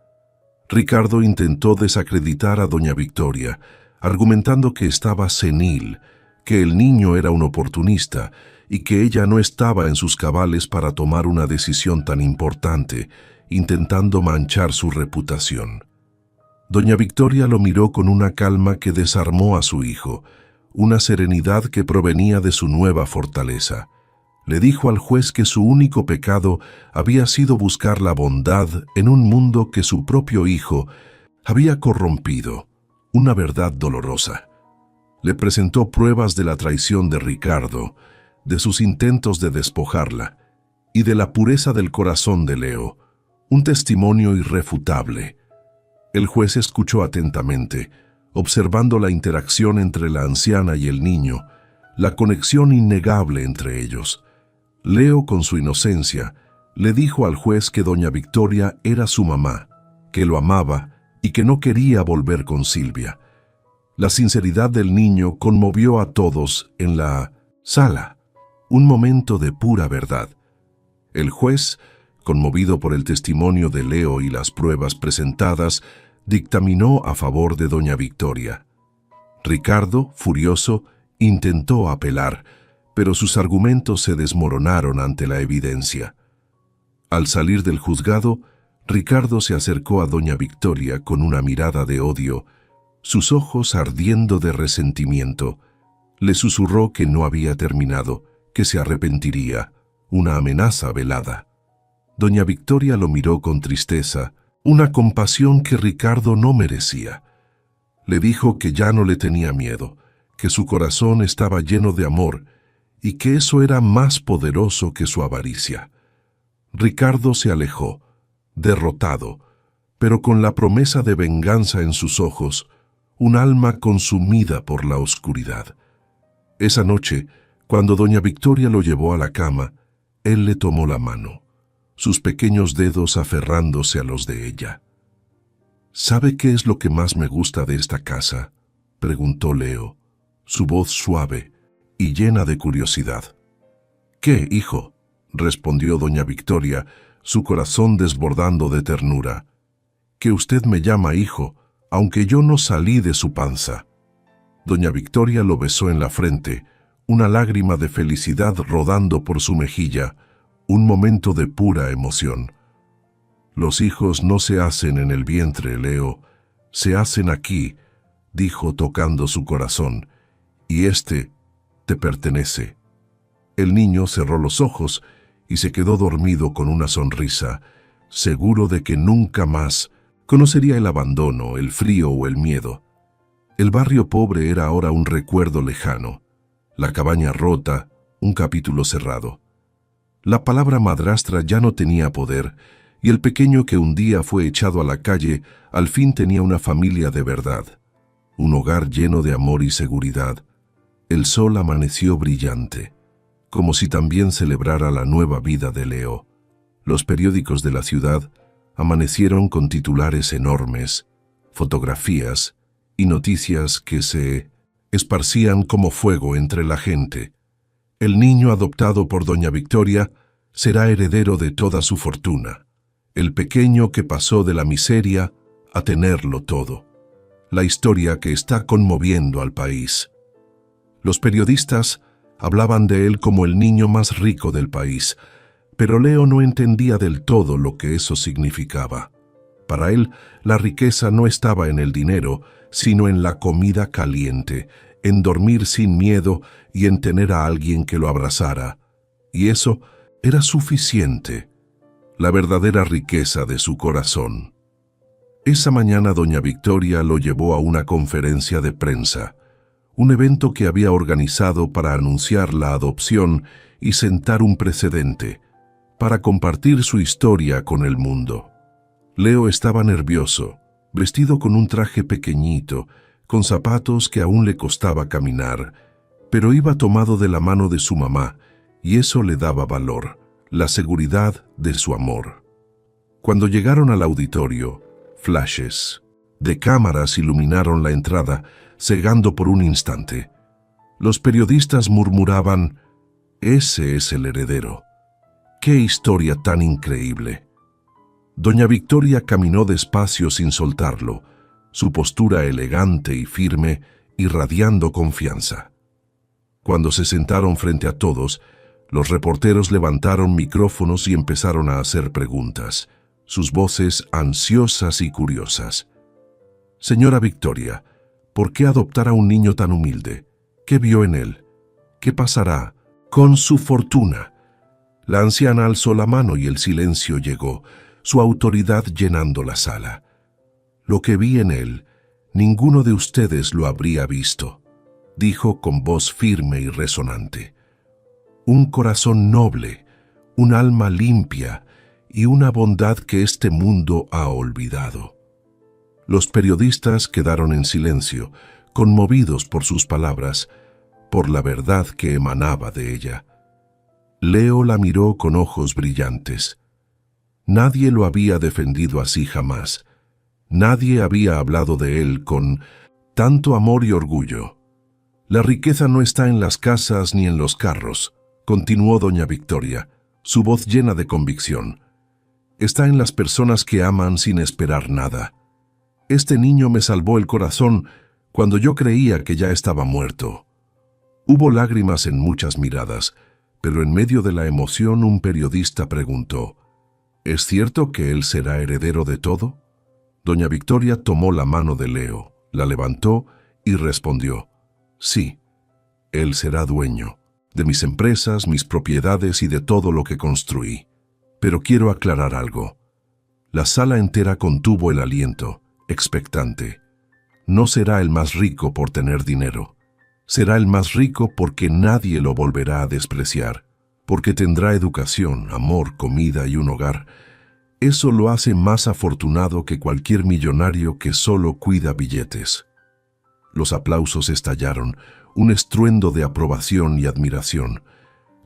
Ricardo intentó desacreditar a doña Victoria, argumentando que estaba senil, que el niño era un oportunista y que ella no estaba en sus cabales para tomar una decisión tan importante, intentando manchar su reputación. Doña Victoria lo miró con una calma que desarmó a su hijo, una serenidad que provenía de su nueva fortaleza. Le dijo al juez que su único pecado había sido buscar la bondad en un mundo que su propio hijo había corrompido, una verdad dolorosa. Le presentó pruebas de la traición de Ricardo, de sus intentos de despojarla y de la pureza del corazón de Leo, un testimonio irrefutable. El juez escuchó atentamente, observando la interacción entre la anciana y el niño, la conexión innegable entre ellos. Leo, con su inocencia, le dijo al juez que doña Victoria era su mamá, que lo amaba y que no quería volver con Silvia. La sinceridad del niño conmovió a todos en la sala, un momento de pura verdad. El juez, conmovido por el testimonio de Leo y las pruebas presentadas, dictaminó a favor de doña Victoria. Ricardo, furioso, intentó apelar, pero sus argumentos se desmoronaron ante la evidencia. Al salir del juzgado, Ricardo se acercó a doña Victoria con una mirada de odio, sus ojos ardiendo de resentimiento. Le susurró que no había terminado, que se arrepentiría, una amenaza velada. Doña Victoria lo miró con tristeza, una compasión que Ricardo no merecía. Le dijo que ya no le tenía miedo, que su corazón estaba lleno de amor y que eso era más poderoso que su avaricia. Ricardo se alejó, derrotado, pero con la promesa de venganza en sus ojos, un alma consumida por la oscuridad. Esa noche, cuando doña Victoria lo llevó a la cama, él le tomó la mano, sus pequeños dedos aferrándose a los de ella. ¿Sabe qué es lo que más me gusta de esta casa?, preguntó Leo, su voz suave y llena de curiosidad. «¿Qué, hijo?», respondió doña Victoria, su corazón desbordando de ternura. «Que usted me llama hijo, aunque yo no salí de su panza». Doña Victoria lo besó en la frente, una lágrima de felicidad rodando por su mejilla, un momento de pura emoción. Los hijos no se hacen en el vientre, Leo, se hacen aquí, dijo tocando su corazón, y este te pertenece. El niño cerró los ojos y se quedó dormido con una sonrisa, seguro de que nunca más conocería el abandono, el frío o el miedo. El barrio pobre era ahora un recuerdo lejano, la cabaña rota, un capítulo cerrado. La palabra madrastra ya no tenía poder, y el pequeño que un día fue echado a la calle al fin tenía una familia de verdad, un hogar lleno de amor y seguridad. El sol amaneció brillante, como si también celebrara la nueva vida de Leo. Los periódicos de la ciudad amanecieron con titulares enormes, fotografías y noticias que se esparcían como fuego entre la gente. El niño adoptado por doña Victoria será heredero de toda su fortuna. El pequeño que pasó de la miseria a tenerlo todo. La historia que está conmoviendo al país. Los periodistas hablaban de él como el niño más rico del país, pero Leo no entendía del todo lo que eso significaba. Para él, la riqueza no estaba en el dinero, sino en la comida caliente, en dormir sin miedo y en tener a alguien que lo abrazara. Y eso era suficiente, la verdadera riqueza de su corazón. Esa mañana doña Victoria lo llevó a una conferencia de prensa, un evento que había organizado para anunciar la adopción y sentar un precedente, para compartir su historia con el mundo. Leo estaba nervioso, vestido con un traje pequeñito, con zapatos que aún le costaba caminar, pero iba tomado de la mano de su mamá, y eso le daba valor, la seguridad de su amor. Cuando llegaron al auditorio, flashes de cámaras iluminaron la entrada, cegando por un instante. Los periodistas murmuraban: «Ese es el heredero». ¡Qué historia tan increíble! Doña Victoria caminó despacio sin soltarlo, su postura elegante y firme, irradiando confianza. Cuando se sentaron frente a todos, los reporteros levantaron micrófonos y empezaron a hacer preguntas, sus voces ansiosas y curiosas. «Señora Victoria, ¿por qué adoptar a un niño tan humilde? ¿Qué vio en él? ¿Qué pasará con su fortuna?» La anciana alzó la mano y el silencio llegó, su autoridad llenando la sala. «Lo que vi en él, ninguno de ustedes lo habría visto», dijo con voz firme y resonante. «Un corazón noble, un alma limpia y una bondad que este mundo ha olvidado». Los periodistas quedaron en silencio, conmovidos por sus palabras, por la verdad que emanaba de ella. Leo la miró con ojos brillantes. Nadie lo había defendido así jamás. Nadie había hablado de él con tanto amor y orgullo. «La riqueza no está en las casas ni en los carros», continuó doña Victoria, su voz llena de convicción. «Está en las personas que aman sin esperar nada. Este niño me salvó el corazón cuando yo creía que ya estaba muerto». Hubo lágrimas en muchas miradas, pero en medio de la emoción un periodista preguntó: «¿Es cierto que él será heredero de todo?». Doña Victoria tomó la mano de Leo, la levantó y respondió: «Sí, él será dueño de mis empresas, mis propiedades y de todo lo que construí. Pero quiero aclarar algo». La sala entera contuvo el aliento, expectante. No será el más rico por tener dinero. Será el más rico porque nadie lo volverá a despreciar, porque tendrá educación, amor, comida y un hogar. Eso lo hace más afortunado que cualquier millonario que solo cuida billetes. Los aplausos estallaron, un estruendo de aprobación y admiración.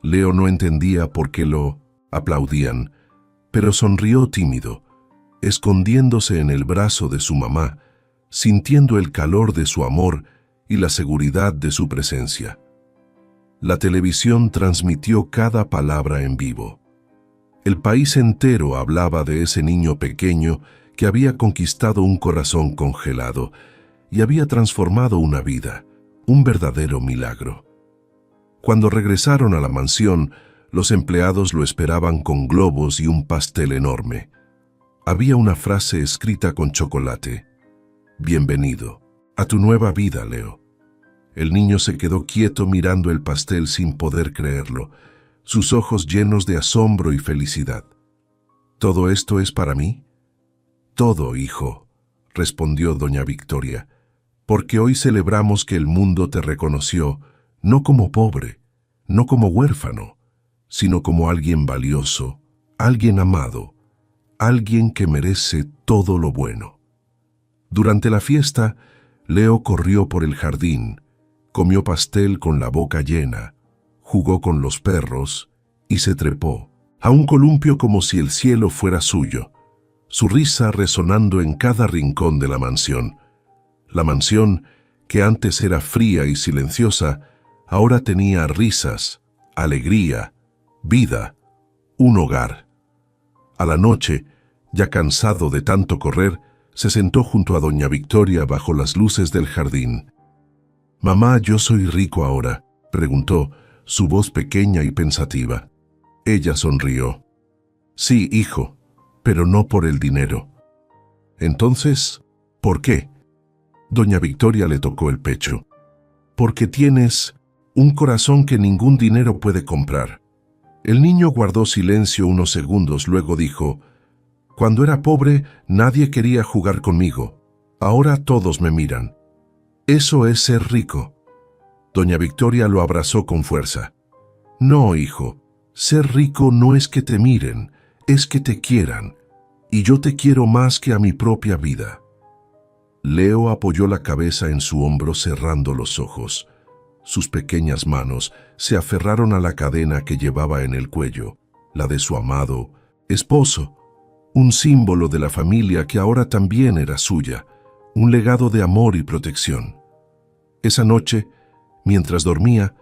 Leo no entendía por qué lo aplaudían, pero sonrió tímido, escondiéndose en el brazo de su mamá, sintiendo el calor de su amor y la seguridad de su presencia. La televisión transmitió cada palabra en vivo. El país entero hablaba de ese niño pequeño que había conquistado un corazón congelado y había transformado una vida, un verdadero milagro. Cuando regresaron a la mansión, Los empleados lo esperaban con globos y un pastel enorme. Había una frase escrita con chocolate. Bienvenido a tu nueva vida, Leo. El niño se quedó quieto mirando el pastel sin poder creerlo, sus ojos llenos de asombro y felicidad. ¿Todo esto es para mí? Todo, hijo, respondió doña Victoria, porque hoy celebramos que el mundo te reconoció, no como pobre, no como huérfano, sino como alguien valioso, alguien amado, alguien que merece todo lo bueno. Durante la fiesta, Leo corrió por el jardín, comió pastel con la boca llena, jugó con los perros y se trepó a un columpio como si el cielo fuera suyo, su risa resonando en cada rincón de la mansión. La mansión, que antes era fría y silenciosa, ahora tenía risas, alegría, vida, un hogar. A la noche, ya cansado de tanto correr, se sentó junto a doña Victoria bajo las luces del jardín. «Mamá, ¿yo soy rico ahora?», preguntó, su voz pequeña y pensativa. Ella sonrió. «Sí, hijo, pero no por el dinero». «Entonces, ¿por qué?». Doña Victoria le tocó el pecho. «Porque tienes un corazón que ningún dinero puede comprar». El niño guardó silencio unos segundos, luego dijo: «Cuando era pobre, nadie quería jugar conmigo. Ahora todos me miran. Eso es ser rico». Doña Victoria lo abrazó con fuerza. «No, hijo, ser rico no es que te miren, es que te quieran, y yo te quiero más que a mi propia vida». Leo apoyó la cabeza en su hombro cerrando los ojos. Sus pequeñas manos se aferraron a la cadena que llevaba en el cuello, la de su amado esposo, un símbolo de la familia que ahora también era suya, un legado de amor y protección. Esa noche, mientras dormía,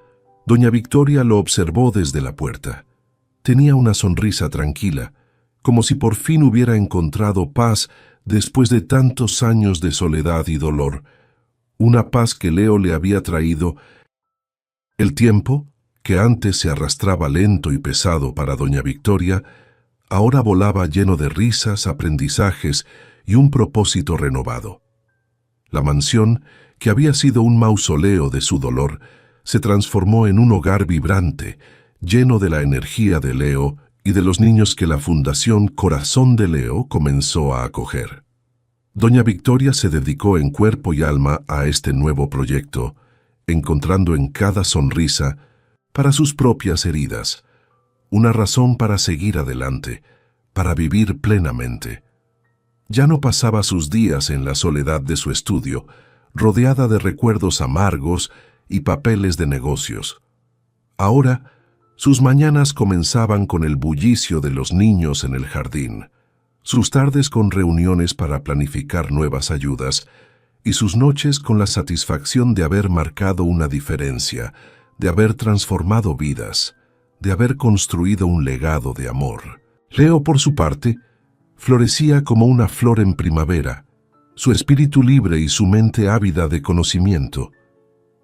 doña Victoria lo observó desde la puerta. Tenía una sonrisa tranquila, como si por fin hubiera encontrado paz después de tantos años de soledad y dolor, una paz que Leo le había traído. El tiempo, que antes se arrastraba lento y pesado para doña Victoria, ahora volaba lleno de risas, aprendizajes y un propósito renovado. La mansión, que había sido un mausoleo de su dolor, se transformó en un hogar vibrante, lleno de la energía de Leo y de los niños que la Fundación Corazón de Leo comenzó a acoger. Doña Victoria se dedicó en cuerpo y alma a este nuevo proyecto, encontrando en cada sonrisa, para sus propias heridas, una razón para seguir adelante, para vivir plenamente. Ya no pasaba sus días en la soledad de su estudio, rodeada de recuerdos amargos y papeles de negocios. Ahora, sus mañanas comenzaban con el bullicio de los niños en el jardín, sus tardes con reuniones para planificar nuevas ayudas, y sus noches con la satisfacción de haber marcado una diferencia, de haber transformado vidas, de haber construido un legado de amor. Leo, por su parte, florecía como una flor en primavera, su espíritu libre y su mente ávida de conocimiento.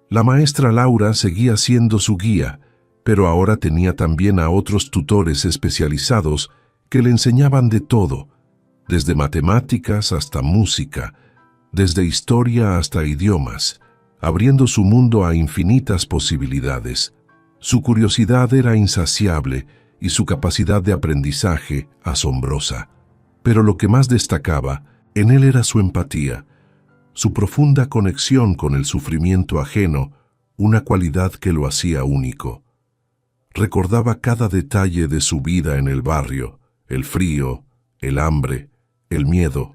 La maestra Laura seguía siendo su guía, pero ahora tenía también a otros tutores especializados que le enseñaban de todo, desde matemáticas hasta música, desde historia hasta idiomas, abriendo su mundo a infinitas posibilidades. Su curiosidad era insaciable y su capacidad de aprendizaje asombrosa. Pero lo que más destacaba en él era su empatía, su profunda conexión con el sufrimiento ajeno, una cualidad que lo hacía único. Recordaba cada detalle de su vida en el barrio, el frío, el hambre, el miedo,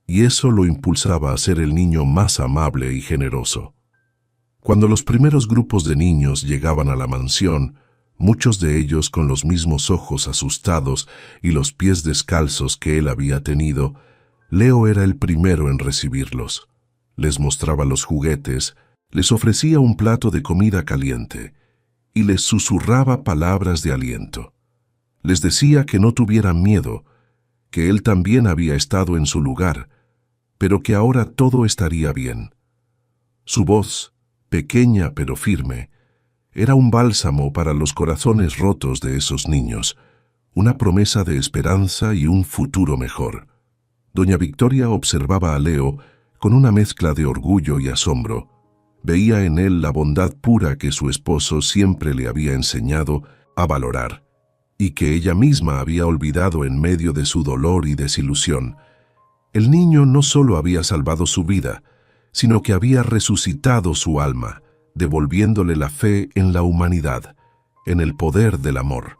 y eso lo impulsaba a ser el niño más amable y generoso. Cuando los primeros grupos de niños llegaban a la mansión, muchos de ellos con los mismos ojos asustados y los pies descalzos que él había tenido, Leo era el primero en recibirlos. Les mostraba los juguetes, les ofrecía un plato de comida caliente y les susurraba palabras de aliento. Les decía que no tuvieran miedo, que él también había estado en su lugar, pero que ahora todo estaría bien. Su voz, pequeña pero firme, era un bálsamo para los corazones rotos de esos niños, una promesa de esperanza y un futuro mejor. Doña Victoria observaba a Leo con una mezcla de orgullo y asombro. Veía en él la bondad pura que su esposo siempre le había enseñado a valorar, y que ella misma había olvidado en medio de su dolor y desilusión. El niño no solo había salvado su vida, sino que había resucitado su alma, devolviéndole la fe en la humanidad, en el poder del amor.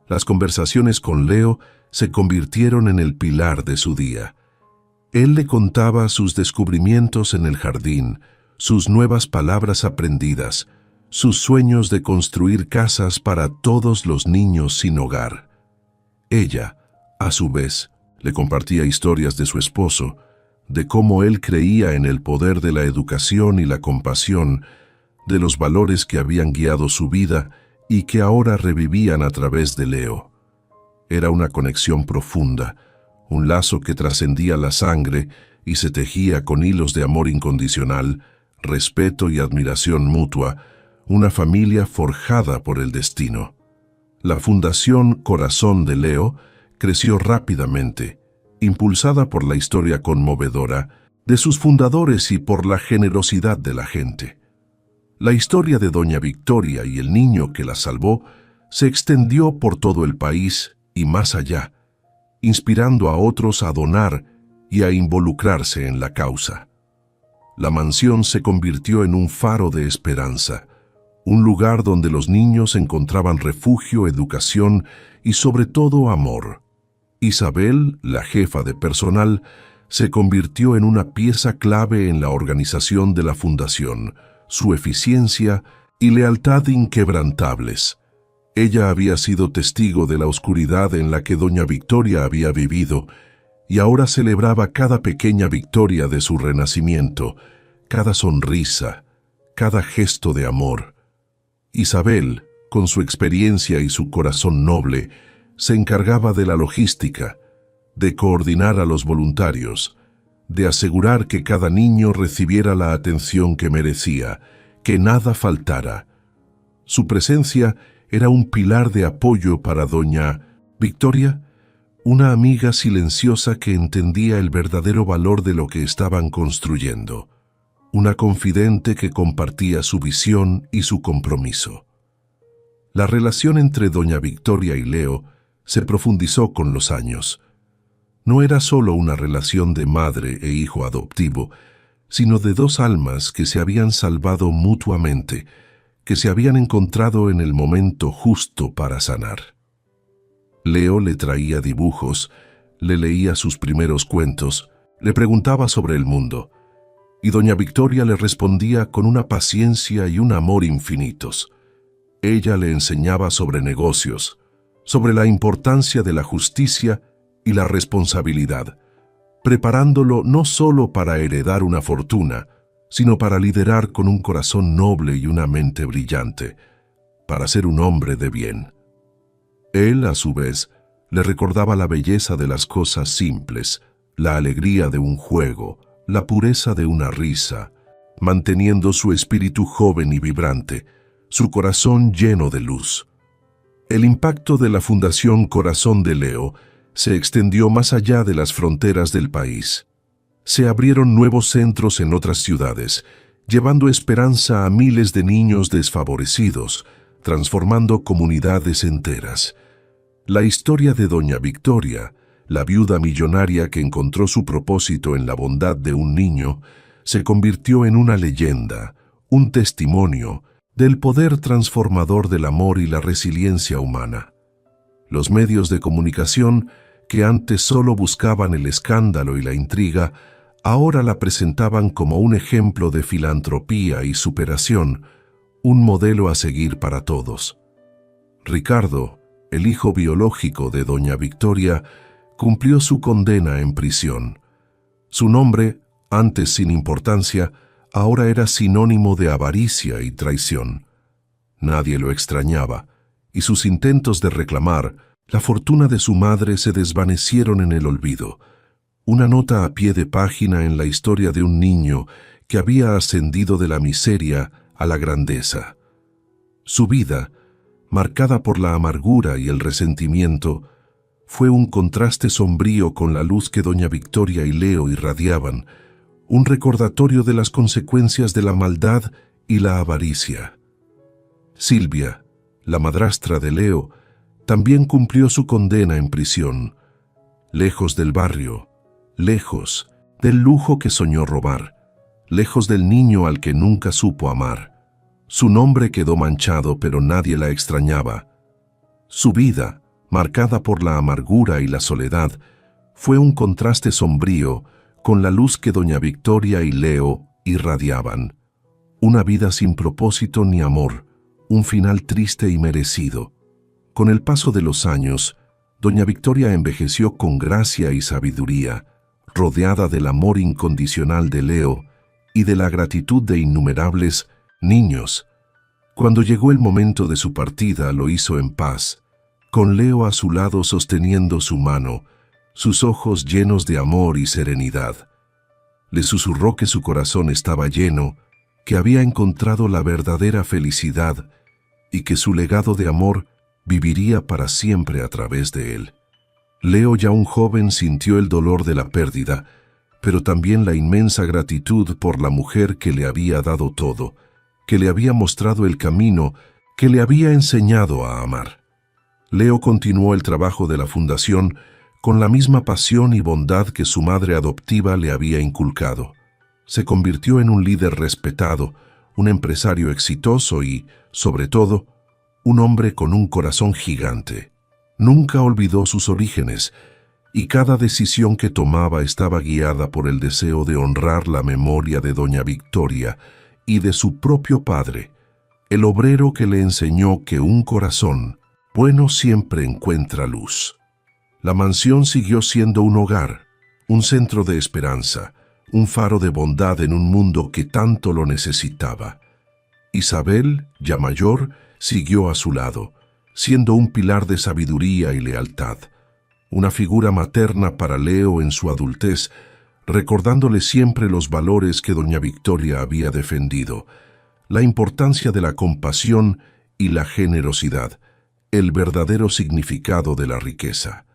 Las conversaciones con Leo se convirtieron en el pilar de su día. Él le contaba sus descubrimientos en el jardín, sus nuevas palabras aprendidas, sus sueños de construir casas para todos los niños sin hogar. Ella, a su vez, le compartía historias de su esposo, de cómo él creía en el poder de la educación y la compasión, de los valores que habían guiado su vida y que ahora revivían a través de Leo. Era una conexión profunda, un lazo que trascendía la sangre y se tejía con hilos de amor incondicional, respeto y admiración mutua, una familia forjada por el destino. La Fundación Corazón de Leo creció rápidamente, impulsada por la historia conmovedora de sus fundadores y por la generosidad de la gente. La historia de Doña Victoria y el niño que la salvó se extendió por todo el país y más allá, inspirando a otros a donar y a involucrarse en la causa. La mansión se convirtió en un faro de esperanza, un lugar donde los niños encontraban refugio, educación y sobre todo amor. Isabel, la jefa de personal, se convirtió en una pieza clave en la organización de la fundación, su eficiencia y lealtad inquebrantables. Ella había sido testigo de la oscuridad en la que Doña Victoria había vivido y ahora celebraba cada pequeña victoria de su renacimiento, cada sonrisa, cada gesto de amor. Isabel, con su experiencia y su corazón noble, se encargaba de la logística, de coordinar a los voluntarios, de asegurar que cada niño recibiera la atención que merecía, que nada faltara. Su presencia era un pilar de apoyo para Doña Victoria, una amiga silenciosa que entendía el verdadero valor de lo que estaban construyendo, una confidente que compartía su visión y su compromiso. La relación entre Doña Victoria y Leo se profundizó con los años. No era solo una relación de madre e hijo adoptivo, sino de dos almas que se habían salvado mutuamente, que se habían encontrado en el momento justo para sanar. Leo le traía dibujos, le leía sus primeros cuentos, le preguntaba sobre el mundo, y Doña Victoria le respondía con una paciencia y un amor infinitos. Ella le enseñaba sobre negocios, sobre la importancia de la justicia y la responsabilidad, preparándolo no solo para heredar una fortuna, sino para liderar con un corazón noble y una mente brillante, para ser un hombre de bien. Él, a su vez, le recordaba la belleza de las cosas simples, la alegría de un juego, la pureza de una risa, manteniendo su espíritu joven y vibrante, su corazón lleno de luz. El impacto de la Fundación Corazón de Leo se extendió más allá de las fronteras del país. Se abrieron nuevos centros en otras ciudades, llevando esperanza a miles de niños desfavorecidos, transformando comunidades enteras. La historia de Doña Victoria, la viuda millonaria que encontró su propósito en la bondad de un niño, se convirtió en una leyenda, un testimonio del poder transformador del amor y la resiliencia humana. Los medios de comunicación, que antes solo buscaban el escándalo y la intriga, ahora la presentaban como un ejemplo de filantropía y superación, un modelo a seguir para todos. Ricardo, el hijo biológico de Doña Victoria, cumplió su condena en prisión. Su nombre, antes sin importancia, ahora era sinónimo de avaricia y traición. Nadie lo extrañaba, y sus intentos de reclamar la fortuna de su madre se desvanecieron en el olvido. Una nota a pie de página en la historia de un niño que había ascendido de la miseria a la grandeza. Su vida, marcada por la amargura y el resentimiento, fue un contraste sombrío con la luz que doña Victoria y Leo irradiaban, un recordatorio de las consecuencias de la maldad y la avaricia. Silvia, la madrastra de Leo, también cumplió su condena en prisión, lejos del barrio, lejos del lujo que soñó robar, lejos del niño al que nunca supo amar. Su nombre quedó manchado, pero nadie la extrañaba. Su vida, marcada por la amargura y la soledad, fue un contraste sombrío con la luz que doña Victoria y Leo irradiaban. Una vida sin propósito ni amor, un final triste y merecido. Con el paso de los años, doña Victoria envejeció con gracia y sabiduría, rodeada del amor incondicional de Leo y de la gratitud de innumerables niños. Cuando llegó el momento de su partida, lo hizo en paz, con Leo a su lado sosteniendo su mano, sus ojos llenos de amor y serenidad. Le susurró que su corazón estaba lleno, que había encontrado la verdadera felicidad y que su legado de amor viviría para siempre a través de él. Leo, ya un joven, sintió el dolor de la pérdida, pero también la inmensa gratitud por la mujer que le había dado todo, que le había mostrado el camino, que le había enseñado a amar. Leo continuó el trabajo de la fundación con la misma pasión y bondad que su madre adoptiva le había inculcado. Se convirtió en un líder respetado, un empresario exitoso y, sobre todo, un hombre con un corazón gigante. Nunca olvidó sus orígenes, y cada decisión que tomaba estaba guiada por el deseo de honrar la memoria de doña Victoria y de su propio padre, el obrero que le enseñó que un corazón bueno siempre encuentra luz. La mansión siguió siendo un hogar, un centro de esperanza, un faro de bondad en un mundo que tanto lo necesitaba. Isabel, ya mayor, siguió a su lado, siendo un pilar de sabiduría y lealtad, una figura materna para Leo en su adultez, recordándole siempre los valores que doña Victoria había defendido, la importancia de la compasión y la generosidad, el verdadero significado de la riqueza.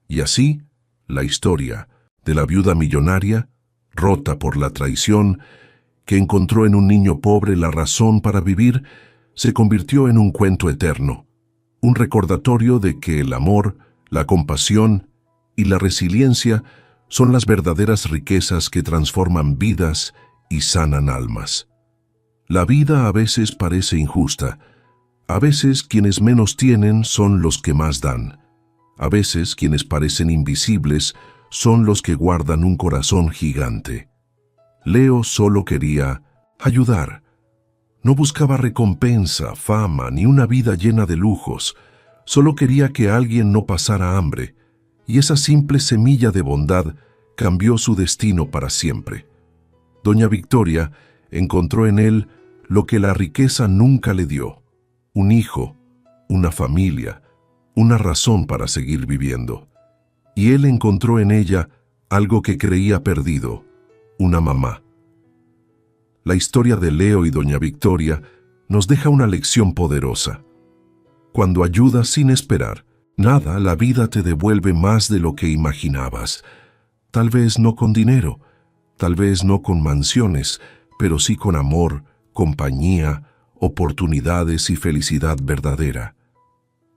Y así, la historia de la viuda millonaria, rota por la traición, que encontró en un niño pobre la razón para vivir, se convirtió en un cuento eterno, un recordatorio de que el amor, la compasión y la resiliencia son las verdaderas riquezas que transforman vidas y sanan almas. La vida a veces parece injusta. A veces quienes menos tienen son los que más dan. A veces quienes parecen invisibles son los que guardan un corazón gigante. Leo solo quería ayudar. No buscaba recompensa, fama, ni una vida llena de lujos. Solo quería que alguien no pasara hambre, y esa simple semilla de bondad cambió su destino para siempre. Doña Victoria encontró en él lo que la riqueza nunca le dio: un hijo, una familia, una razón para seguir viviendo. Y él encontró en ella algo que creía perdido: una mamá. La historia de Leo y doña Victoria nos deja una lección poderosa. Cuando ayudas sin esperar nada, la vida te devuelve más de lo que imaginabas. Tal vez no con dinero, tal vez no con mansiones, pero sí con amor, compañía, oportunidades y felicidad verdadera.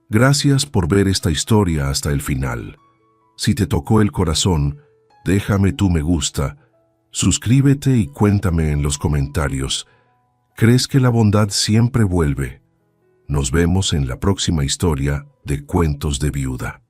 Gracias por ver esta historia hasta el final. Si te tocó el corazón, déjame tu me gusta, suscríbete y cuéntame en los comentarios. ¿Crees que la bondad siempre vuelve? Nos vemos en la próxima historia de Cuentos de Viuda.